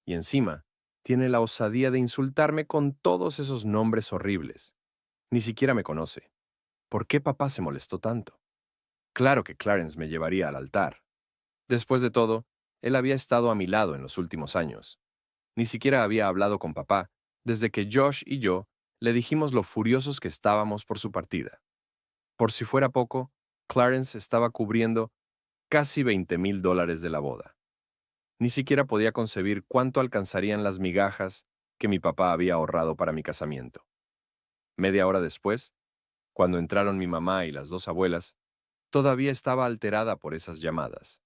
Y encima, tiene la osadía de insultarme con todos esos nombres horribles. Ni siquiera me conoce. ¿Por qué papá se molestó tanto? Claro que Clarence me llevaría al altar. Después de todo, él había estado a mi lado en los últimos años. Ni siquiera había hablado con papá desde que Josh y yo le dijimos lo furiosos que estábamos por su partida. Por si fuera poco, Clarence estaba cubriendo casi $20,000 de la boda. Ni siquiera podía concebir cuánto alcanzarían las migajas que mi papá había ahorrado para mi casamiento. Media hora después, cuando entraron mi mamá y las dos abuelas, todavía estaba alterada por esas llamadas.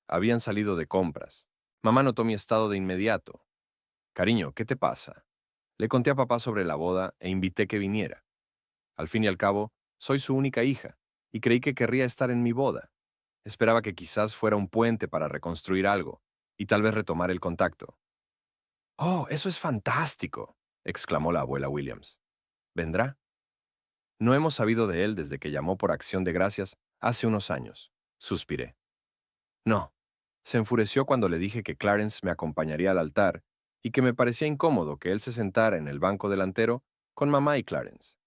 Habían salido de compras. Mamá notó mi estado de inmediato. Cariño, ¿qué te pasa? Le conté a papá sobre la boda e invité que viniera. Al fin y al cabo, soy su única hija, y creí que querría estar en mi boda. Esperaba que quizás fuera un puente para reconstruir algo, y tal vez retomar el contacto. «Oh, eso es fantástico», exclamó la abuela Williams. «¿Vendrá?» No hemos sabido de él desde que llamó por acción de gracias hace unos años. Suspiré. No. Se enfureció cuando le dije que Clarence me acompañaría al altar y que me parecía incómodo que él se sentara en el banco delantero con mamá y Clarence.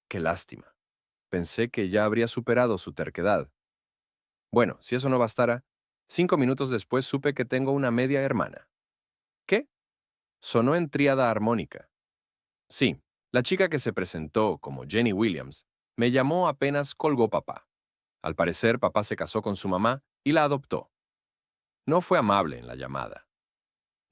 Qué lástima. Pensé que ya habría superado su terquedad. Bueno, si eso no bastara, 5 minutos después supe que tengo una media hermana. ¿Qué? Sonó en tríada armónica. Sí, la chica que se presentó como Jenny Williams me llamó apenas colgó papá. Al parecer, papá se casó con su mamá y la adoptó. No fue amable en la llamada.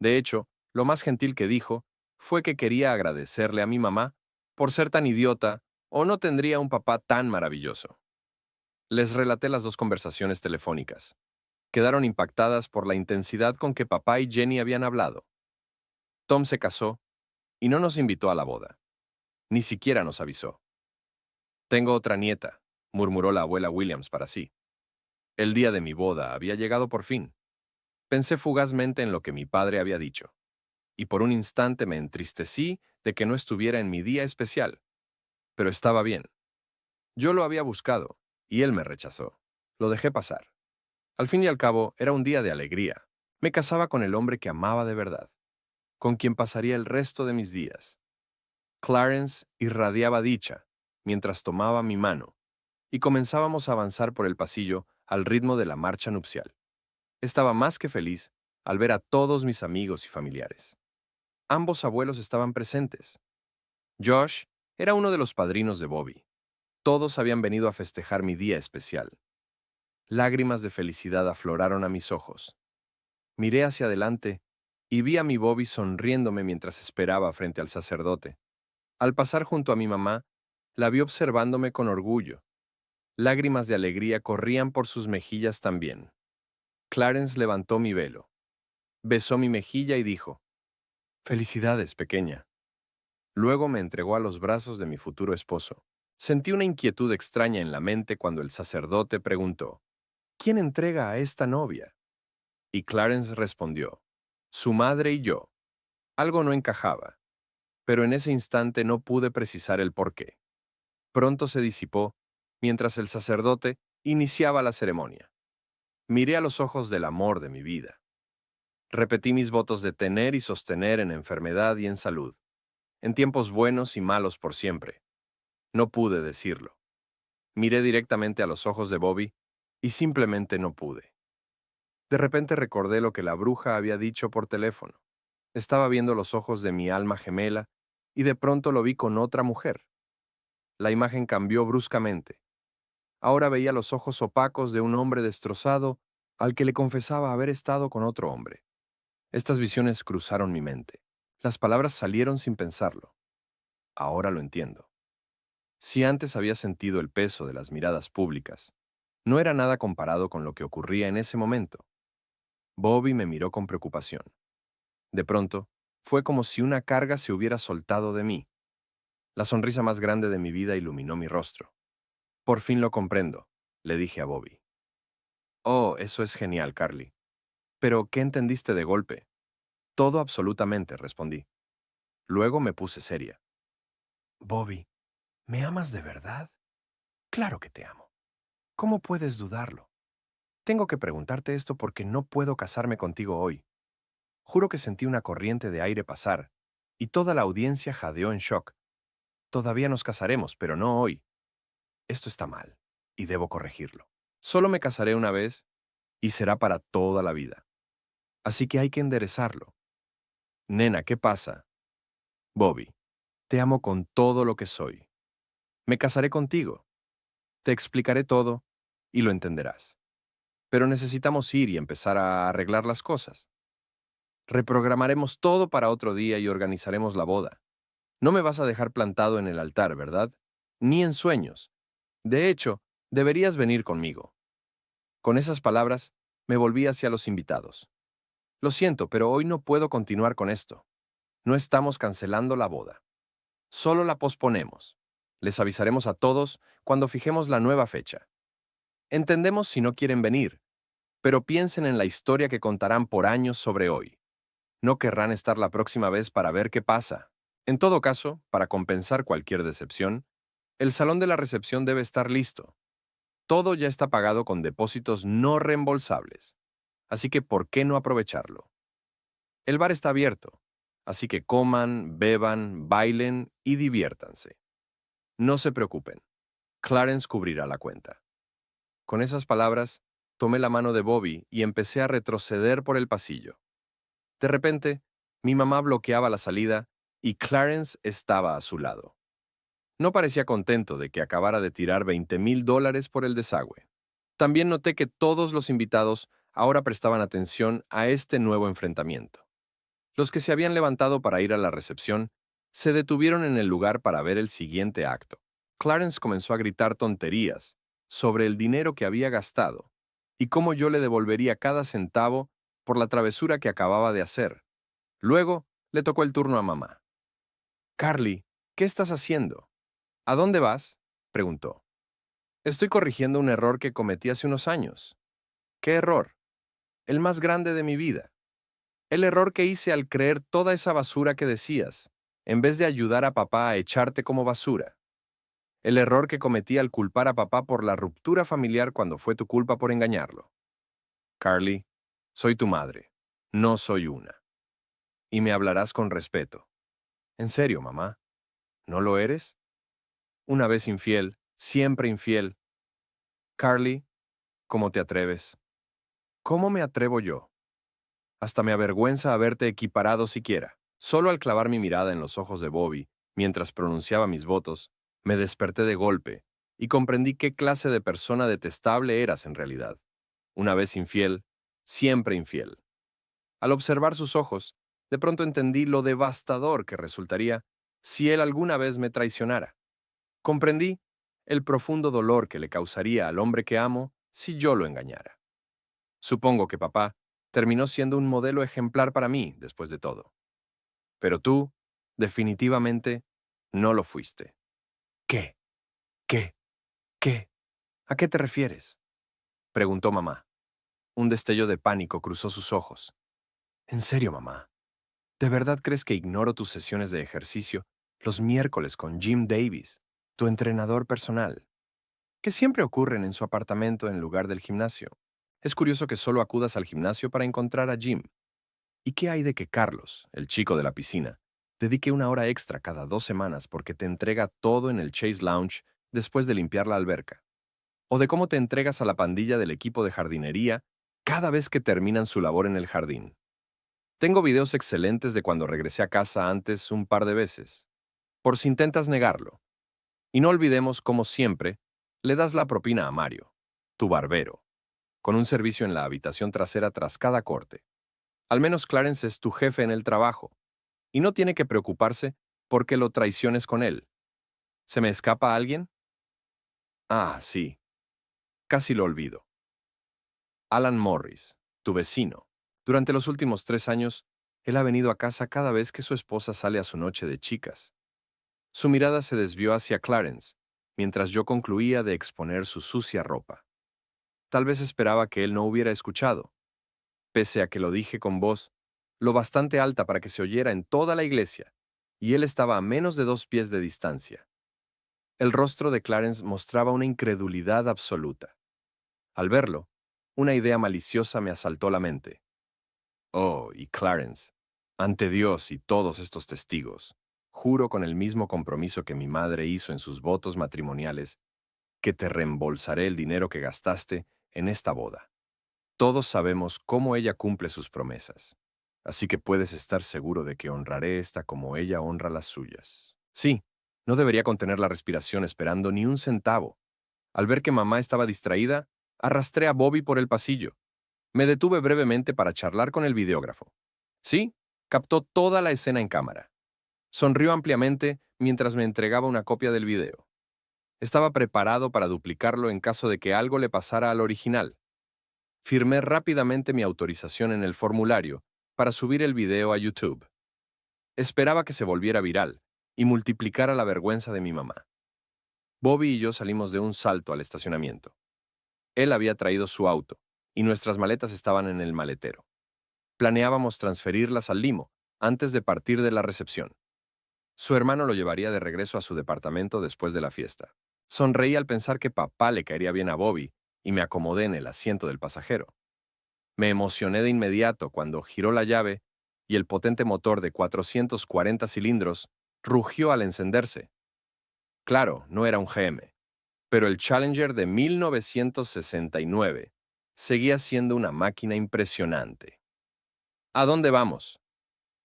De hecho, lo más gentil que dijo fue que quería agradecerle a mi mamá por ser tan idiota o no tendría un papá tan maravilloso. Les relaté las dos conversaciones telefónicas. Quedaron impactadas por la intensidad con que papá y Jenny habían hablado. Tom se casó y no nos invitó a la boda. Ni siquiera nos avisó. Tengo otra nieta, murmuró la abuela Williams para sí. El día de mi boda había llegado por fin. Pensé fugazmente en lo que mi padre había dicho, y por un instante me entristecí de que no estuviera en mi día especial. Pero estaba bien. Yo lo había buscado, y él me rechazó. Lo dejé pasar. Al fin y al cabo, era un día de alegría. Me casaba con el hombre que amaba de verdad, con quien pasaría el resto de mis días. Clarence irradiaba dicha mientras tomaba mi mano, y comenzábamos a avanzar por el pasillo al ritmo de la marcha nupcial. Estaba más que feliz al ver a todos mis amigos y familiares. Ambos abuelos estaban presentes. Josh era uno de los padrinos de Bobby. Todos habían venido a festejar mi día especial. Lágrimas de felicidad afloraron a mis ojos. Miré hacia adelante y vi a mi Bobby sonriéndome mientras esperaba frente al sacerdote. Al pasar junto a mi mamá, la vi observándome con orgullo. Lágrimas de alegría corrían por sus mejillas también. Clarence levantó mi velo, besó mi mejilla y dijo, «Felicidades, pequeña». Luego me entregó a los brazos de mi futuro esposo. Sentí una inquietud extraña en la mente cuando el sacerdote preguntó, «¿Quién entrega a esta novia?». Y Clarence respondió, «Su madre y yo». Algo no encajaba, pero en ese instante no pude precisar el porqué. Pronto se disipó, mientras el sacerdote iniciaba la ceremonia. Miré a los ojos del amor de mi vida. Repetí mis votos de tener y sostener en enfermedad y en salud, en tiempos buenos y malos por siempre. No pude decirlo. Miré directamente a los ojos de Bobby y simplemente no pude. De repente recordé lo que la bruja había dicho por teléfono. Estaba viendo los ojos de mi alma gemela y de pronto lo vi con otra mujer. La imagen cambió bruscamente. Ahora veía los ojos opacos de un hombre destrozado al que le confesaba haber estado con otro hombre. Estas visiones cruzaron mi mente. Las palabras salieron sin pensarlo. Ahora lo entiendo. Si antes había sentido el peso de las miradas públicas, no era nada comparado con lo que ocurría en ese momento. Bobby me miró con preocupación. De pronto, fue como si una carga se hubiera soltado de mí. La sonrisa más grande de mi vida iluminó mi rostro. «Por fin lo comprendo», le dije a Bobby. «Oh, eso es genial, Carly. Pero, ¿qué entendiste de golpe?» «Todo absolutamente», respondí. Luego me puse seria. «Bobby, ¿me amas de verdad?» «Claro que te amo. ¿Cómo puedes dudarlo? Tengo que preguntarte esto porque no puedo casarme contigo hoy». Juro que sentí una corriente de aire pasar, y toda la audiencia jadeó en shock. «Todavía nos casaremos, pero no hoy. Esto está mal, y debo corregirlo. Solo me casaré una vez, y será para toda la vida. Así que hay que enderezarlo». «Nena, ¿qué pasa?» «Bobby, te amo con todo lo que soy. Me casaré contigo. Te explicaré todo, y lo entenderás. Pero necesitamos ir y empezar a arreglar las cosas. Reprogramaremos todo para otro día y organizaremos la boda. No me vas a dejar plantado en el altar, ¿verdad? Ni en sueños. De hecho, deberías venir conmigo». Con esas palabras, me volví hacia los invitados. «Lo siento, pero hoy no puedo continuar con esto. No estamos cancelando la boda. Solo la posponemos. Les avisaremos a todos cuando fijemos la nueva fecha. Entendemos si no quieren venir, pero piensen en la historia que contarán por años sobre hoy. No querrán estar la próxima vez para ver qué pasa. En todo caso, para compensar cualquier decepción, el salón de la recepción debe estar listo. Todo ya está pagado con depósitos no reembolsables. Así que, ¿por qué no aprovecharlo? El bar está abierto, así que coman, beban, bailen y diviértanse. No se preocupen. Clarence cubrirá la cuenta». Con esas palabras, tomé la mano de Bobby y empecé a retroceder por el pasillo. De repente, mi mamá bloqueaba la salida y Clarence estaba a su lado. No parecía contento de que acabara de tirar $20,000 por el desagüe. También noté que todos los invitados ahora prestaban atención a este nuevo enfrentamiento. Los que se habían levantado para ir a la recepción se detuvieron en el lugar para ver el siguiente acto. Clarence comenzó a gritar tonterías sobre el dinero que había gastado y cómo yo le devolvería cada centavo por la travesura que acababa de hacer. Luego le tocó el turno a mamá. «Carly, ¿qué estás haciendo? ¿A dónde vas?», preguntó. «Estoy corrigiendo un error que cometí hace unos años». «¿Qué error?». «El más grande de mi vida. El error que hice al creer toda esa basura que decías, en vez de ayudar a papá a echarte como basura. El error que cometí al culpar a papá por la ruptura familiar cuando fue tu culpa por engañarlo. Carly, soy tu madre, no soy una. Y me hablarás con respeto». «¿En serio, mamá? ¿No lo eres? Una vez infiel, siempre infiel». «Carly, ¿cómo te atreves?». «¿Cómo me atrevo yo? Hasta me avergüenza haberte equiparado siquiera». Solo al clavar mi mirada en los ojos de Bobby, mientras pronunciaba mis votos, me desperté de golpe y comprendí qué clase de persona detestable eras en realidad. Una vez infiel, siempre infiel. Al observar sus ojos, de pronto entendí lo devastador que resultaría si él alguna vez me traicionara. Comprendí el profundo dolor que le causaría al hombre que amo si yo lo engañara. Supongo que papá terminó siendo un modelo ejemplar para mí después de todo. Pero tú, definitivamente, no lo fuiste. ¿Qué? ¿Qué? ¿Qué? ¿A qué te refieres? Preguntó mamá. Un destello de pánico cruzó sus ojos. ¿En serio, mamá? ¿De verdad crees que ignoro tus sesiones de ejercicio los miércoles con Jim Davis, tu entrenador personal, que siempre ocurren en su apartamento en lugar del gimnasio? Es curioso que solo acudas al gimnasio para encontrar a Jim. ¿Y qué hay de que Carlos, el chico de la piscina, dedique una hora extra cada 2 semanas porque te entrega todo en el Chase Lounge después de limpiar la alberca? ¿O de cómo te entregas a la pandilla del equipo de jardinería cada vez que terminan su labor en el jardín? Tengo videos excelentes de cuando regresé a casa antes un par de veces, por si intentas negarlo. Y no olvidemos, como siempre, le das la propina a Mario, tu barbero, con un servicio en la habitación trasera tras cada corte. Al menos Clarence es tu jefe en el trabajo, y no tiene que preocuparse porque lo traiciones con él. ¿Se me escapa alguien? Ah, sí, casi lo olvido. Alan Morris, tu vecino. Durante los últimos 3 años, él ha venido a casa cada vez que su esposa sale a su noche de chicas. Su mirada se desvió hacia Clarence, mientras yo concluía de exponer su sucia ropa. Tal vez esperaba que él no hubiera escuchado, pese a que lo dije con voz lo bastante alta para que se oyera en toda la iglesia, y él estaba a menos de 2 pies de distancia. El rostro de Clarence mostraba una incredulidad absoluta. Al verlo, una idea maliciosa me asaltó la mente. Oh, y Clarence, ante Dios y todos estos testigos, juro con el mismo compromiso que mi madre hizo en sus votos matrimoniales, que te reembolsaré el dinero que gastaste en esta boda. Todos sabemos cómo ella cumple sus promesas, así que puedes estar seguro de que honraré esta como ella honra las suyas. Sí, no debería contener la respiración esperando ni un centavo. Al ver que mamá estaba distraída, arrastré a Bobby por el pasillo. Me detuve brevemente para charlar con el videógrafo. Sí, captó toda la escena en cámara. Sonrió ampliamente mientras me entregaba una copia del video. Estaba preparado para duplicarlo en caso de que algo le pasara al original. Firmé rápidamente mi autorización en el formulario para subir el video a YouTube. Esperaba que se volviera viral y multiplicara la vergüenza de mi mamá. Bobby y yo salimos de un salto al estacionamiento. Él había traído su auto y nuestras maletas estaban en el maletero. Planeábamos transferirlas al limo antes de partir de la recepción. Su hermano lo llevaría de regreso a su departamento después de la fiesta. Sonreí al pensar que papá le caería bien a Bobby y me acomodé en el asiento del pasajero. Me emocioné de inmediato cuando giró la llave y el potente motor de 440 cilindros rugió al encenderse. Claro, no era un GM, pero el Challenger de 1969 seguía siendo una máquina impresionante. ¿A dónde vamos?,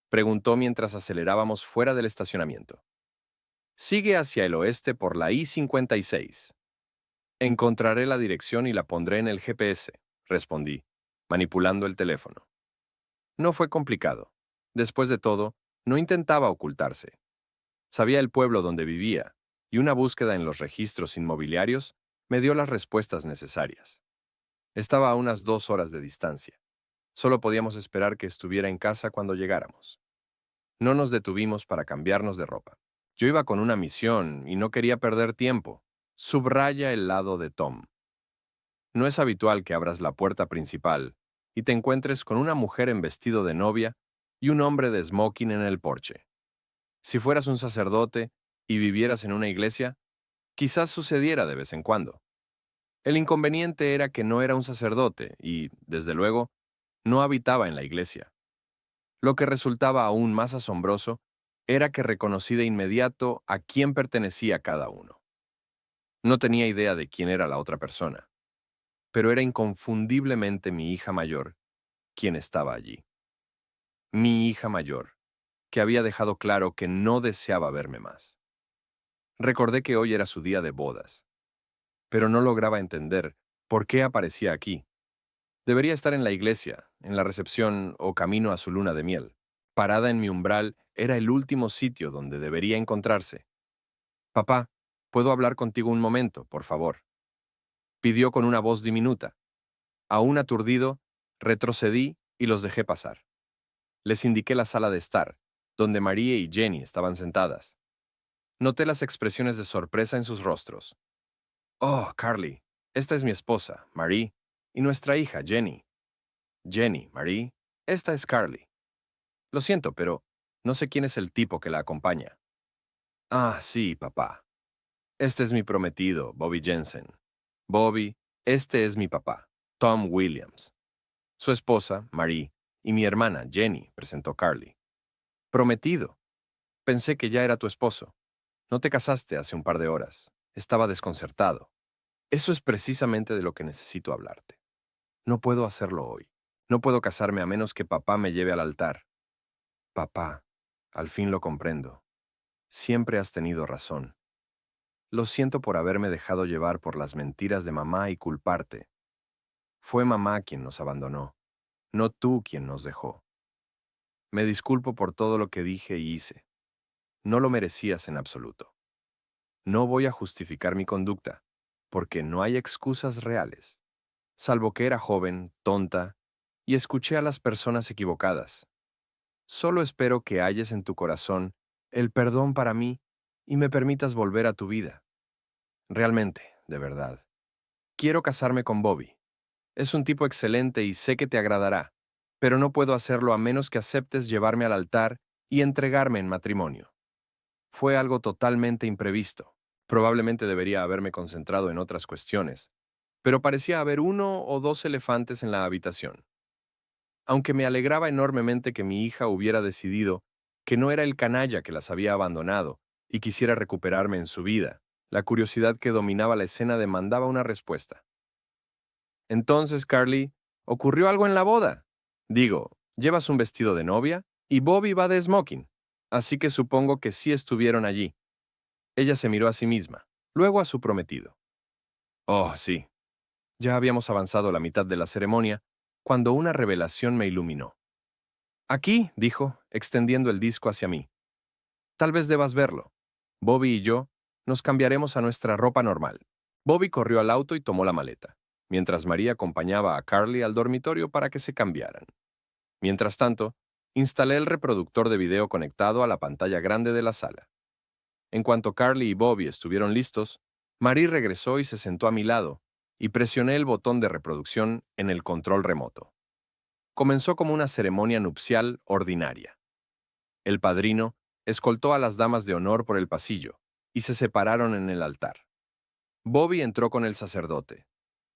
preguntó mientras acelerábamos fuera del estacionamiento. Sigue hacia el oeste por la I-56. Encontraré la dirección y la pondré en el GPS, respondí, manipulando el teléfono. No fue complicado. Después de todo, no intentaba ocultarse. Sabía el pueblo donde vivía, y una búsqueda en los registros inmobiliarios me dio las respuestas necesarias. Estaba a unas 2 horas de distancia. Solo podíamos esperar que estuviera en casa cuando llegáramos. No nos detuvimos para cambiarnos de ropa. Yo iba con una misión y no quería perder tiempo. Subraya el lado de Tom. No es habitual que abras la puerta principal y te encuentres con una mujer en vestido de novia y un hombre de smoking en el porche. Si fueras un sacerdote y vivieras en una iglesia, quizás sucediera de vez en cuando. El inconveniente era que no era un sacerdote y, desde luego, no habitaba en la iglesia. Lo que resultaba aún más asombroso era que reconocí de inmediato a quién pertenecía cada uno. No tenía idea de quién era la otra persona, pero era inconfundiblemente mi hija mayor quien estaba allí. Mi hija mayor, que había dejado claro que no deseaba verme más. Recordé que hoy era su día de bodas, pero no lograba entender por qué aparecía aquí. Debería estar en la iglesia, en la recepción o camino a su luna de miel. Parada en mi umbral era el último sitio donde debería encontrarse. Papá, ¿puedo hablar contigo un momento, por favor? Pidió con una voz diminuta. Aún aturdido, retrocedí y los dejé pasar. Les indiqué la sala de estar, donde María y Jenny estaban sentadas. Noté las expresiones de sorpresa en sus rostros. Oh, Carly, esta es mi esposa, Marie, y nuestra hija, Jenny. Jenny, Marie, esta es Carly. Lo siento, pero no sé quién es el tipo que la acompaña. Ah, sí, papá. Este es mi prometido, Bobby Jensen. Bobby, este es mi papá, Tom Williams. Su esposa, Marie, y mi hermana, Jenny, presentó Carly. Prometido. Pensé que ya era tu esposo. No te casaste hace un par de horas. Estaba desconcertado. Eso es precisamente de lo que necesito hablarte. No puedo hacerlo hoy. No puedo casarme a menos que papá me lleve al altar. Papá, al fin lo comprendo. Siempre has tenido razón. Lo siento por haberme dejado llevar por las mentiras de mamá y culparte. Fue mamá quien nos abandonó, no tú quien nos dejó. Me disculpo por todo lo que dije y hice. No lo merecías en absoluto. No voy a justificar mi conducta, porque no hay excusas reales, salvo que era joven, tonta, y escuché a las personas equivocadas. Solo espero que halles en tu corazón el perdón para mí y me permitas volver a tu vida. Realmente, de verdad. Quiero casarme con Bobby. Es un tipo excelente y sé que te agradará, pero no puedo hacerlo a menos que aceptes llevarme al altar y entregarme en matrimonio. Fue algo totalmente imprevisto. Probablemente debería haberme concentrado en otras cuestiones, pero parecía haber uno o dos elefantes en la habitación. Aunque me alegraba enormemente que mi hija hubiera decidido que no era el canalla que las había abandonado y quisiera recuperarme en su vida, la curiosidad que dominaba la escena demandaba una respuesta. Entonces, Carly, ¿ocurrió algo en la boda? Digo, llevas un vestido de novia y Bobby va de smoking, así que supongo que sí estuvieron allí. Ella se miró a sí misma, luego a su prometido. Oh, sí. Ya habíamos avanzado la mitad de la ceremonia cuando una revelación me iluminó. Aquí, dijo, extendiendo el disco hacia mí. Tal vez debas verlo. Bobby y yo nos cambiaremos a nuestra ropa normal. Bobby corrió al auto y tomó la maleta, mientras María acompañaba a Carly al dormitorio para que se cambiaran. Mientras tanto, instalé el reproductor de video conectado a la pantalla grande de la sala. En cuanto Carly y Bobby estuvieron listos, Marie regresó y se sentó a mi lado, y presioné el botón de reproducción en el control remoto. Comenzó como una ceremonia nupcial ordinaria. El padrino escoltó a las damas de honor por el pasillo, y se separaron en el altar. Bobby entró con el sacerdote.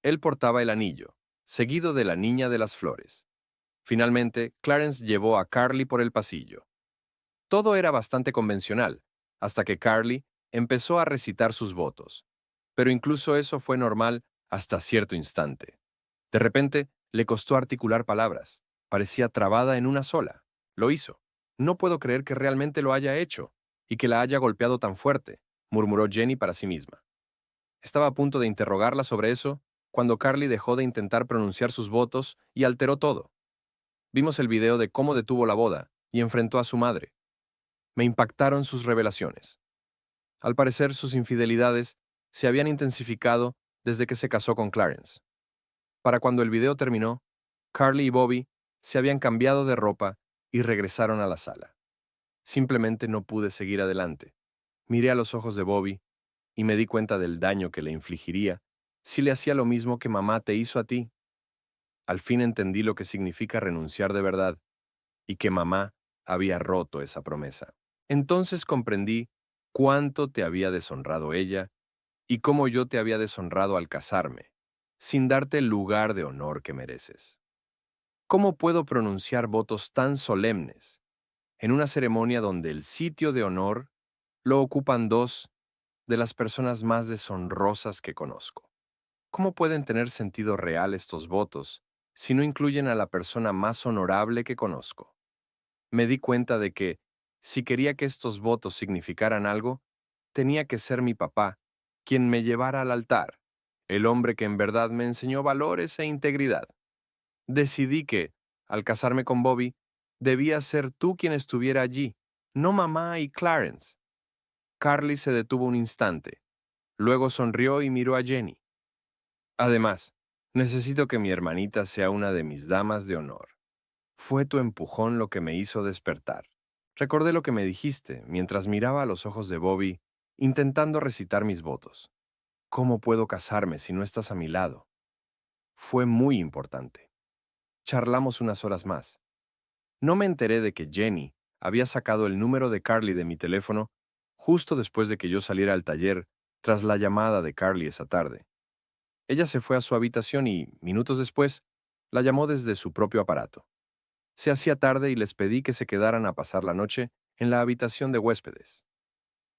Él portaba el anillo, seguido de la niña de las flores. Finalmente, Clarence llevó a Carly por el pasillo. Todo era bastante convencional, hasta que Carly empezó a recitar sus votos. Pero incluso eso fue normal hasta cierto instante. De repente, le costó articular palabras. Parecía trabada en una sola. Lo hizo. No puedo creer que realmente lo haya hecho y que la haya golpeado tan fuerte, murmuró Jenny para sí misma. Estaba a punto de interrogarla sobre eso cuando Carly dejó de intentar pronunciar sus votos y alteró todo. Vimos el video de cómo detuvo la boda y enfrentó a su madre. Me impactaron sus revelaciones. Al parecer, sus infidelidades se habían intensificado desde que se casó con Clarence. Para cuando el video terminó, Carly y Bobby se habían cambiado de ropa y regresaron a la sala. Simplemente no pude seguir adelante. Miré a los ojos de Bobby y me di cuenta del daño que le infligiría si le hacía lo mismo que mamá te hizo a ti. Al fin entendí lo que significa renunciar de verdad y que mamá había roto esa promesa. Entonces comprendí cuánto te había deshonrado ella y cómo yo te había deshonrado al casarme, sin darte el lugar de honor que mereces. ¿Cómo puedo pronunciar votos tan solemnes en una ceremonia donde el sitio de honor lo ocupan dos de las personas más deshonrosas que conozco? ¿Cómo pueden tener sentido real estos votos si no incluyen a la persona más honorable que conozco? Me di cuenta de que, si quería que estos votos significaran algo, tenía que ser mi papá quien me llevara al altar. el hombre que en verdad me enseñó valores e integridad. Decidí que, al casarme con Bobby, debía ser tú quien estuviera allí, no mamá y Clarence. Carly se detuvo un instante, luego sonrió y miró a Jenny. Además, necesito que mi hermanita sea una de mis damas de honor. Fue tu empujón lo que me hizo despertar. Recordé lo que me dijiste mientras miraba a los ojos de Bobby, intentando recitar mis votos. ¿Cómo puedo casarme si no estás a mi lado? Fue muy importante. Charlamos unas horas más. No me enteré de que Jenny había sacado el número de Carly de mi teléfono justo después de que yo saliera al taller tras la llamada de Carly esa tarde. Ella se fue a su habitación y, minutos después, la llamó desde su propio aparato. Se hacía tarde y les pedí que se quedaran a pasar la noche en la habitación de huéspedes.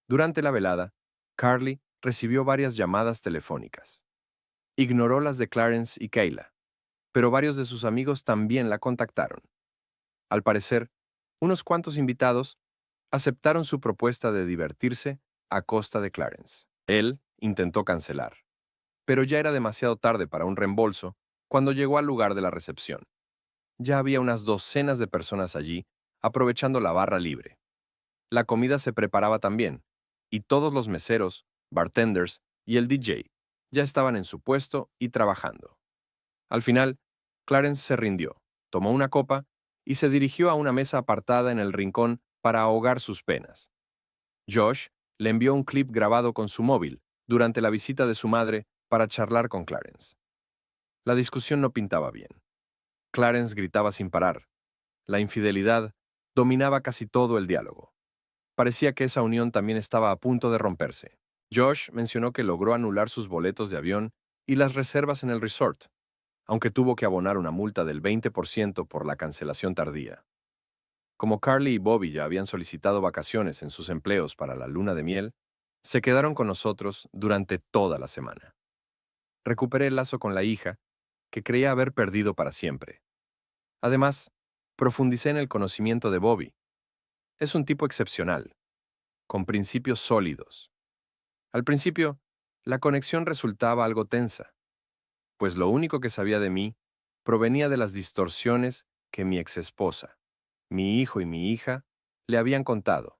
Durante la velada, Carly recibió varias llamadas telefónicas. Ignoró las de Clarence y Kayla, pero varios de sus amigos también la contactaron. Al parecer, unos cuantos invitados aceptaron su propuesta de divertirse a costa de Clarence. Él intentó cancelar, pero ya era demasiado tarde para un reembolso cuando llegó al lugar de la recepción. Ya había unas docenas de personas allí, aprovechando la barra libre. La comida se preparaba también, y todos los meseros, bartenders y el DJ ya estaban en su puesto y trabajando. Al final, Clarence se rindió, tomó una copa y se dirigió a una mesa apartada en el rincón para ahogar sus penas. Josh le envió un clip grabado con su móvil durante la visita de su madre para charlar con Clarence. La discusión no pintaba bien. Clarence gritaba sin parar. La infidelidad dominaba casi todo el diálogo. Parecía que esa unión también estaba a punto de romperse. Josh mencionó que logró anular sus boletos de avión y las reservas en el resort, aunque tuvo que abonar una multa del 20% por la cancelación tardía. Como Carly y Bobby ya habían solicitado vacaciones en sus empleos para la luna de miel, se quedaron con nosotros durante toda la semana. Recuperé el lazo con la hija, que creía haber perdido para siempre. Además, profundicé en el conocimiento de Bobby. Es un tipo excepcional, con principios sólidos. Al principio, la conexión resultaba algo tensa, pues lo único que sabía de mí provenía de las distorsiones que mi exesposa, mi hijo y mi hija le habían contado.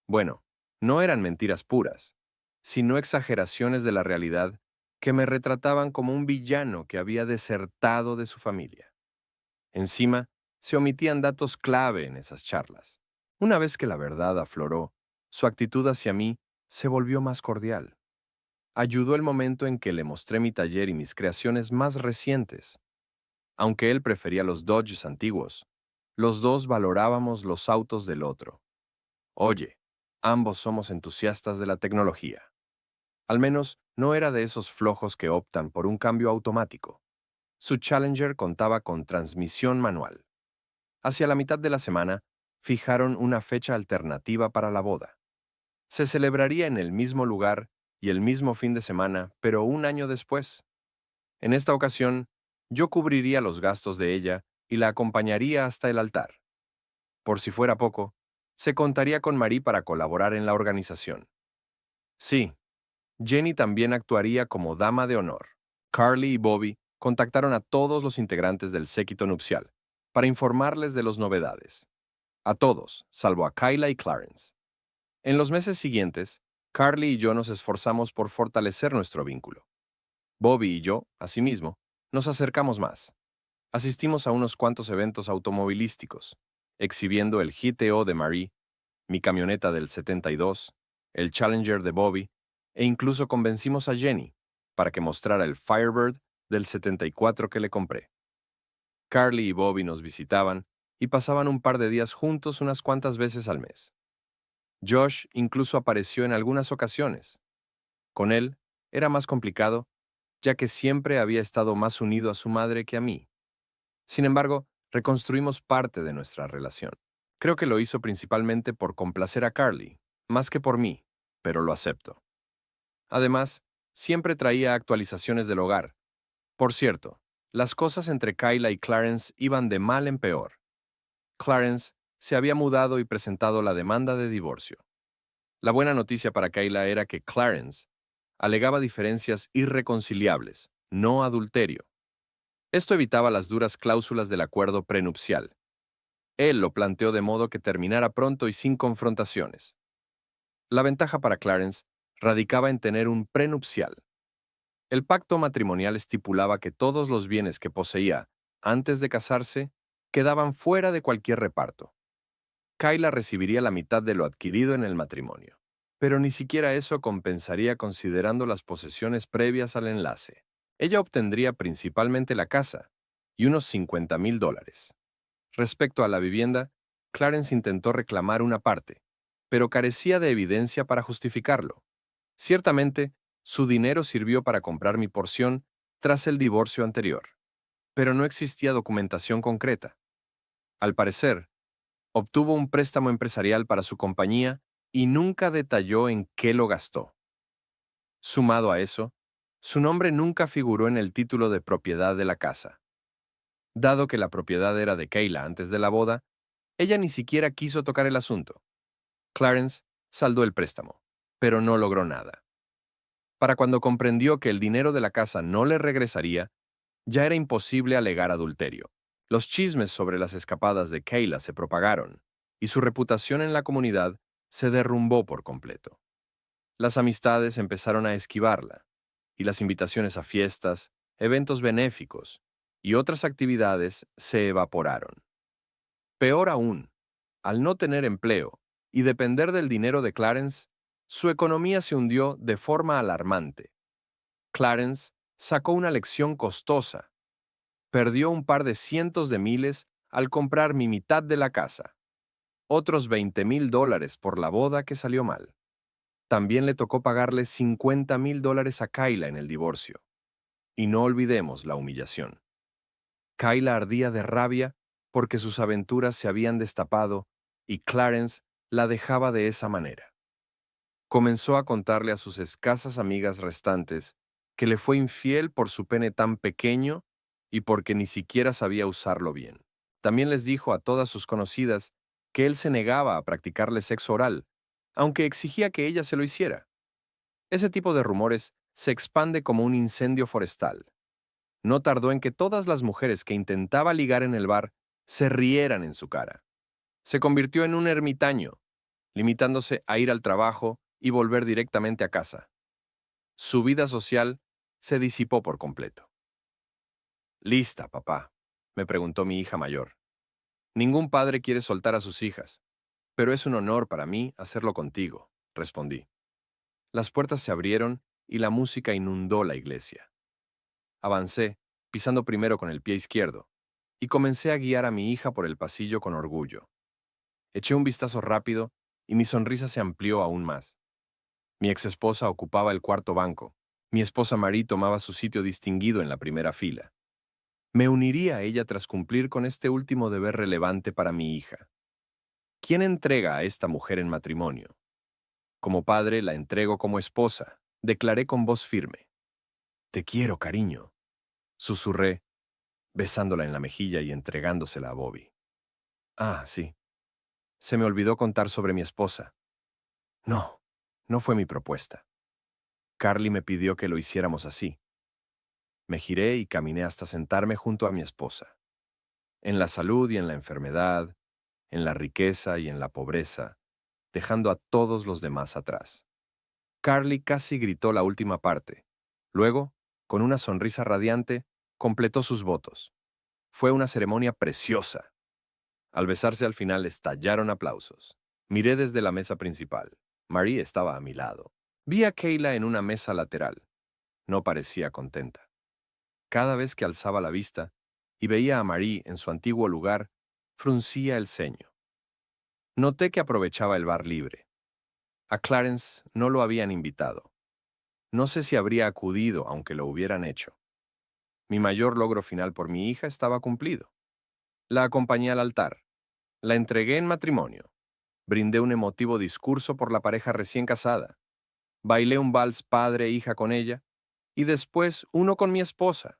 Bueno, no eran mentiras puras, sino exageraciones de la realidad que me retrataban como un villano que había desertado de su familia. Encima, se omitían datos clave en esas charlas. Una vez que la verdad afloró, su actitud hacia mí se volvió más cordial. Ayudó el momento en que le mostré mi taller y mis creaciones más recientes. Aunque él prefería los Dodges antiguos, los dos valorábamos los autos del otro. Oye, ambos somos entusiastas de la tecnología. Al menos no era de esos flojos que optan por un cambio automático. Su Challenger contaba con transmisión manual. Hacia la mitad de la semana, fijaron una fecha alternativa para la boda. Se celebraría en el mismo lugar y el mismo fin de semana, pero un año después. En esta ocasión, yo cubriría los gastos de ella y la acompañaría hasta el altar. Por si fuera poco, se contaría con Marie para colaborar en la organización. Sí, Jenny también actuaría como dama de honor. Carly y Bobby contactaron a todos los integrantes del séquito nupcial para informarles de las novedades. A todos, salvo a Kayla y Clarence. En los meses siguientes, Carly y yo nos esforzamos por fortalecer nuestro vínculo. Bobby y yo, asimismo, nos acercamos más. Asistimos a unos cuantos eventos automovilísticos, exhibiendo el GTO de Marie, mi camioneta del 72, el Challenger de Bobby, e incluso convencimos a Jenny para que mostrara el Firebird del 74 que le compré. Carly y Bobby nos visitaban y pasaban un par de días juntos unas cuantas veces al mes. Josh incluso apareció en algunas ocasiones. Con él era más complicado, ya que siempre había estado más unido a su madre que a mí. Sin embargo, reconstruimos parte de nuestra relación. Creo que lo hizo principalmente por complacer a Carly, más que por mí, pero lo acepto. Además, siempre traía actualizaciones del hogar. Por cierto, las cosas entre Kayla y Clarence iban de mal en peor. Clarence se había mudado y presentado la demanda de divorcio. La buena noticia para Kayla era que Clarence Alegaba diferencias irreconciliables, no adulterio. Esto evitaba las duras cláusulas del acuerdo prenupcial. Él lo planteó de modo que terminara pronto y sin confrontaciones. La ventaja para Clarence radicaba en tener un prenupcial. El pacto matrimonial estipulaba que todos los bienes que poseía antes de casarse quedaban fuera de cualquier reparto. Kayla recibiría la mitad de lo adquirido en el matrimonio, pero ni siquiera eso compensaría considerando las posesiones previas al enlace. Ella obtendría principalmente la casa y unos $50,000. Respecto a la vivienda, Clarence intentó reclamar una parte, pero carecía de evidencia para justificarlo. Ciertamente, su dinero sirvió para comprar mi porción tras el divorcio anterior, pero no existía documentación concreta. Al parecer, obtuvo un préstamo empresarial para su compañía y nunca detalló en qué lo gastó. Sumado a eso, su nombre nunca figuró en el título de propiedad de la casa. Dado que la propiedad era de Kayla antes de la boda, ella ni siquiera quiso tocar el asunto. Clarence saldó el préstamo, pero no logró nada. Para cuando comprendió que el dinero de la casa no le regresaría, ya era imposible alegar adulterio. Los chismes sobre las escapadas de Kayla se propagaron, y su reputación en la comunidad se derrumbó por completo. Las amistades empezaron a esquivarla, y las invitaciones a fiestas, eventos benéficos y otras actividades se evaporaron. Peor aún, al no tener empleo y depender del dinero de Clarence, su economía se hundió de forma alarmante. Clarence sacó una lección costosa. Perdió un par de cientos de miles al comprar mi mitad de la casa. Otros $20,000 por la boda que salió mal. También le tocó pagarle $50,000 a Kayla en el divorcio. Y no olvidemos la humillación. Kayla ardía de rabia porque sus aventuras se habían destapado y Clarence la dejaba de esa manera. Comenzó a contarle a sus escasas amigas restantes que le fue infiel por su pene tan pequeño y porque ni siquiera sabía usarlo bien. También les dijo a todas sus conocidas que él se negaba a practicarle sexo oral, aunque exigía que ella se lo hiciera. Ese tipo de rumores se expande como un incendio forestal. No tardó en que todas las mujeres que intentaba ligar en el bar se rieran en su cara. Se convirtió en un ermitaño, limitándose a ir al trabajo y volver directamente a casa. Su vida social se disipó por completo. «¿Lista, papá?», me preguntó mi hija mayor. «Ningún padre quiere soltar a sus hijas, pero es un honor para mí hacerlo contigo», respondí. Las puertas se abrieron y la música inundó la iglesia. Avancé, pisando primero con el pie izquierdo, y comencé a guiar a mi hija por el pasillo con orgullo. Eché un vistazo rápido y mi sonrisa se amplió aún más. Mi exesposa ocupaba el cuarto banco. Mi esposa Marie tomaba su sitio distinguido en la primera fila. Me uniría a ella tras cumplir con este último deber relevante para mi hija. ¿Quién entrega a esta mujer en matrimonio? Como padre la entrego como esposa, declaré con voz firme. «Te quiero, cariño», susurré, besándola en la mejilla y entregándosela a Bobby. «Ah, sí. Se me olvidó contar sobre mi esposa. No, no fue mi propuesta. Carly me pidió que lo hiciéramos así». Me giré y caminé hasta sentarme junto a mi esposa. En la salud y en la enfermedad, en la riqueza y en la pobreza, dejando a todos los demás atrás. Carly casi gritó la última parte. Luego, con una sonrisa radiante, completó sus votos. Fue una ceremonia preciosa. Al besarse al final estallaron aplausos. Miré desde la mesa principal. Marie estaba a mi lado. Vi a Kayla en una mesa lateral. No parecía contenta. Cada vez que alzaba la vista y veía a Marie en su antiguo lugar, fruncía el ceño. Noté que aprovechaba el bar libre. A Clarence no lo habían invitado. No sé si habría acudido aunque lo hubieran hecho. Mi mayor logro final por mi hija estaba cumplido. La acompañé al altar. La entregué en matrimonio. Brindé un emotivo discurso por la pareja recién casada. Bailé un vals padre-hija con ella y después uno con mi esposa.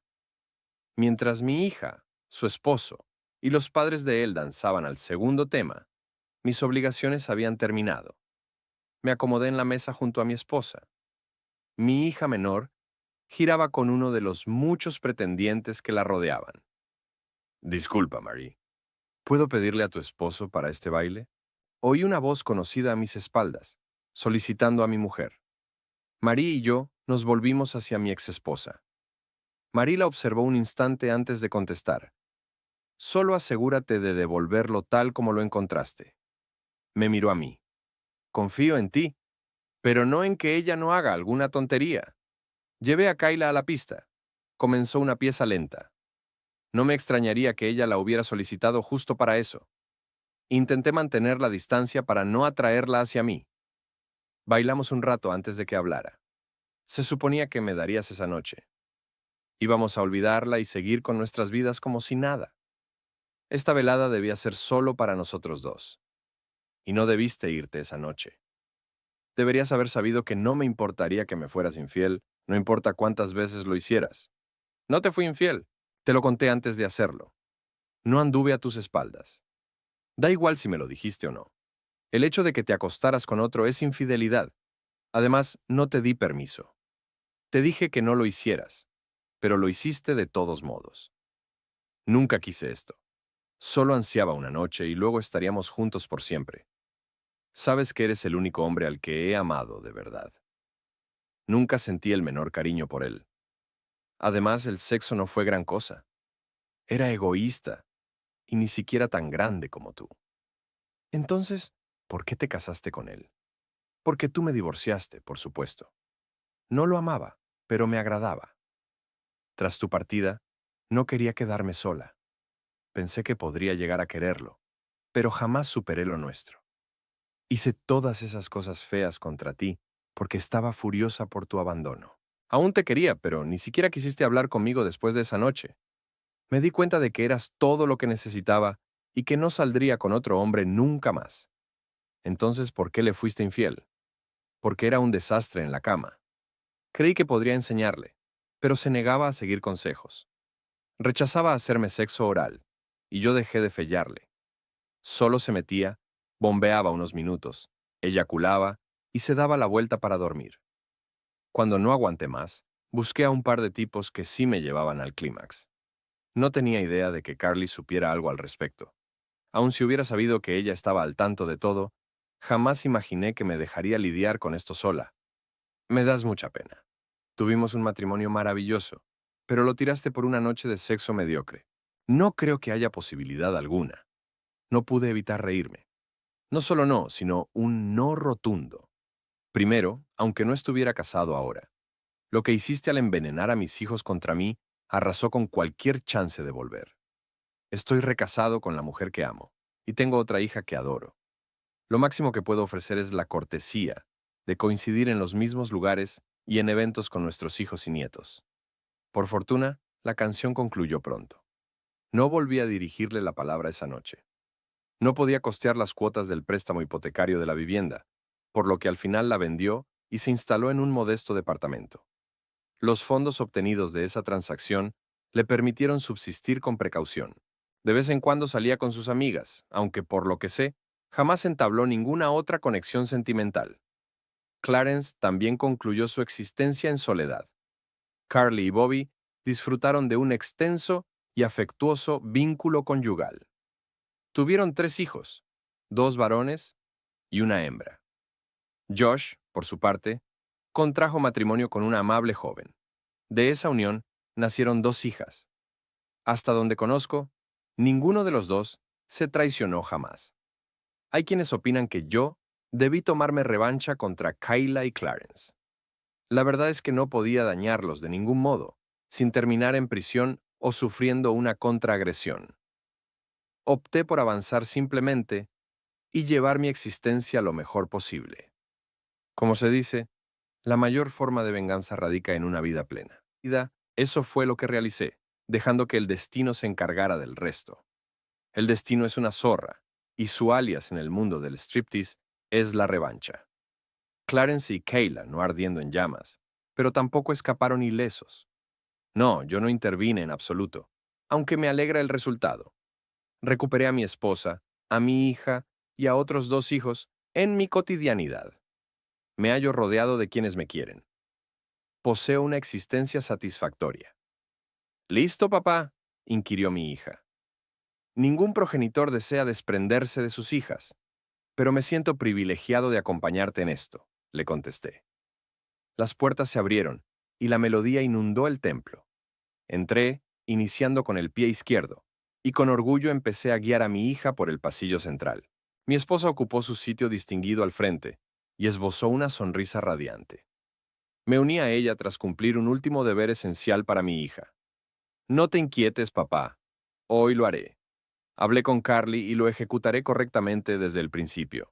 Mientras mi hija, su esposo y los padres de él danzaban al segundo tema, mis obligaciones habían terminado. Me acomodé en la mesa junto a mi esposa. mi hija menor, giraba con uno de los muchos pretendientes que la rodeaban. Disculpa, Marie. ¿Puedo pedirle a tu esposo para este baile? Oí una voz conocida a mis espaldas, solicitando a mi mujer. Marie y yo nos volvimos hacia mi exesposa. Marie la observó un instante antes de contestar. Solo asegúrate de devolverlo tal como lo encontraste. Me miró a mí. Confío en ti, pero no en que ella no haga alguna tontería. Llevé a Kayla a la pista. Comenzó una pieza lenta. No me extrañaría que ella la hubiera solicitado justo para eso. Intenté mantener la distancia para no atraerla hacia mí. Bailamos un rato antes de que hablara. Se suponía que me darías esa noche. Íbamos a olvidarla y seguir con nuestras vidas como si nada. Esta velada debía ser solo para nosotros dos. Y no debiste irte esa noche. Deberías haber sabido que no me importaría que me fueras infiel, no importa cuántas veces lo hicieras. No te fui infiel, te lo conté antes de hacerlo. No anduve a tus espaldas. Da igual si me lo dijiste o no. El hecho de que te acostaras con otro es infidelidad. Además, no te di permiso. Te dije que no lo hicieras, pero lo hiciste de todos modos. Nunca quise esto. Solo ansiaba una noche y luego estaríamos juntos por siempre. Sabes que eres el único hombre al que he amado de verdad. Nunca sentí el menor cariño por él. Además, el sexo no fue gran cosa. Era egoísta y ni siquiera tan grande como tú. Entonces, ¿por qué te casaste con él? Porque tú me divorciaste, por supuesto. No lo amaba, pero me agradaba. Tras tu partida, no quería quedarme sola. Pensé que podría llegar a quererlo, pero jamás superé lo nuestro. Hice todas esas cosas feas contra ti porque estaba furiosa por tu abandono. Aún te quería, pero ni siquiera quisiste hablar conmigo después de esa noche. Me di cuenta de que eras todo lo que necesitaba y que no saldría con otro hombre nunca más. Entonces, ¿por qué le fuiste infiel? Porque era un desastre en la cama. Creí que podría enseñarle, pero se negaba a seguir consejos. Rechazaba hacerme sexo oral, y yo dejé de fellarle. Solo se metía, bombeaba unos minutos, eyaculaba y se daba la vuelta para dormir. Cuando no aguanté más, busqué a un par de tipos que sí me llevaban al clímax. No tenía idea de que Carly supiera algo al respecto. Aun si hubiera sabido que ella estaba al tanto de todo, jamás imaginé que me dejaría lidiar con esto sola. Me das mucha pena. Tuvimos un matrimonio maravilloso, pero lo tiraste por una noche de sexo mediocre. No creo que haya posibilidad alguna. No pude evitar reírme. No solo no, sino un no rotundo. Primero, aunque no estuviera casado ahora, lo que hiciste al envenenar a mis hijos contra mí arrasó con cualquier chance de volver. Estoy recasado con la mujer que amo, y tengo otra hija que adoro. Lo máximo que puedo ofrecer es la cortesía de coincidir en los mismos lugares y en eventos con nuestros hijos y nietos. Por fortuna, la canción concluyó pronto. No volví a dirigirle la palabra esa noche. No podía costear las cuotas del préstamo hipotecario de la vivienda, por lo que al final la vendió y se instaló en un modesto departamento. Los fondos obtenidos de esa transacción le permitieron subsistir con precaución. De vez en cuando salía con sus amigas, aunque por lo que sé, jamás entabló ninguna otra conexión sentimental. Clarence también concluyó su existencia en soledad. Carly y Bobby disfrutaron de un extenso y afectuoso vínculo conyugal. Tuvieron 3 hijos, 2 varones y una hembra. Josh, por su parte, contrajo matrimonio con una amable joven. De esa unión nacieron 2 hijas. Hasta donde conozco, ninguno de los dos se traicionó jamás. Hay quienes opinan que yo debí tomarme revancha contra Kayla y Clarence. La verdad es que no podía dañarlos de ningún modo, sin terminar en prisión o sufriendo una contraagresión. Opté por avanzar simplemente y llevar mi existencia lo mejor posible. Como se dice, la mayor forma de venganza radica en una vida plena. Eso fue lo que realicé, dejando que el destino se encargara del resto. El destino es una zorra, y su alias en el mundo del striptease es la revancha. Clarence y Kayla no ardiendo en llamas, pero tampoco escaparon ilesos. No, yo no intervine en absoluto, aunque me alegra el resultado. Recuperé a mi esposa, a mi hija y a otros 2 hijos en mi cotidianidad. Me hallo rodeado de quienes me quieren. poseo una existencia satisfactoria. ¿Listo, papá?, inquirió mi hija. Ningún progenitor desea desprenderse de sus hijas, pero me siento privilegiado de acompañarte en esto, le contesté. Las puertas se abrieron y la melodía inundó el templo. Entré, iniciando con el pie izquierdo, y con orgullo empecé a guiar a mi hija por el pasillo central. Mi esposa ocupó su sitio distinguido al frente y esbozó una sonrisa radiante. Me uní a ella tras cumplir un último deber esencial para mi hija. No te inquietes, papá. Hoy lo haré. Hablé con Carly y lo ejecutaré correctamente desde el principio.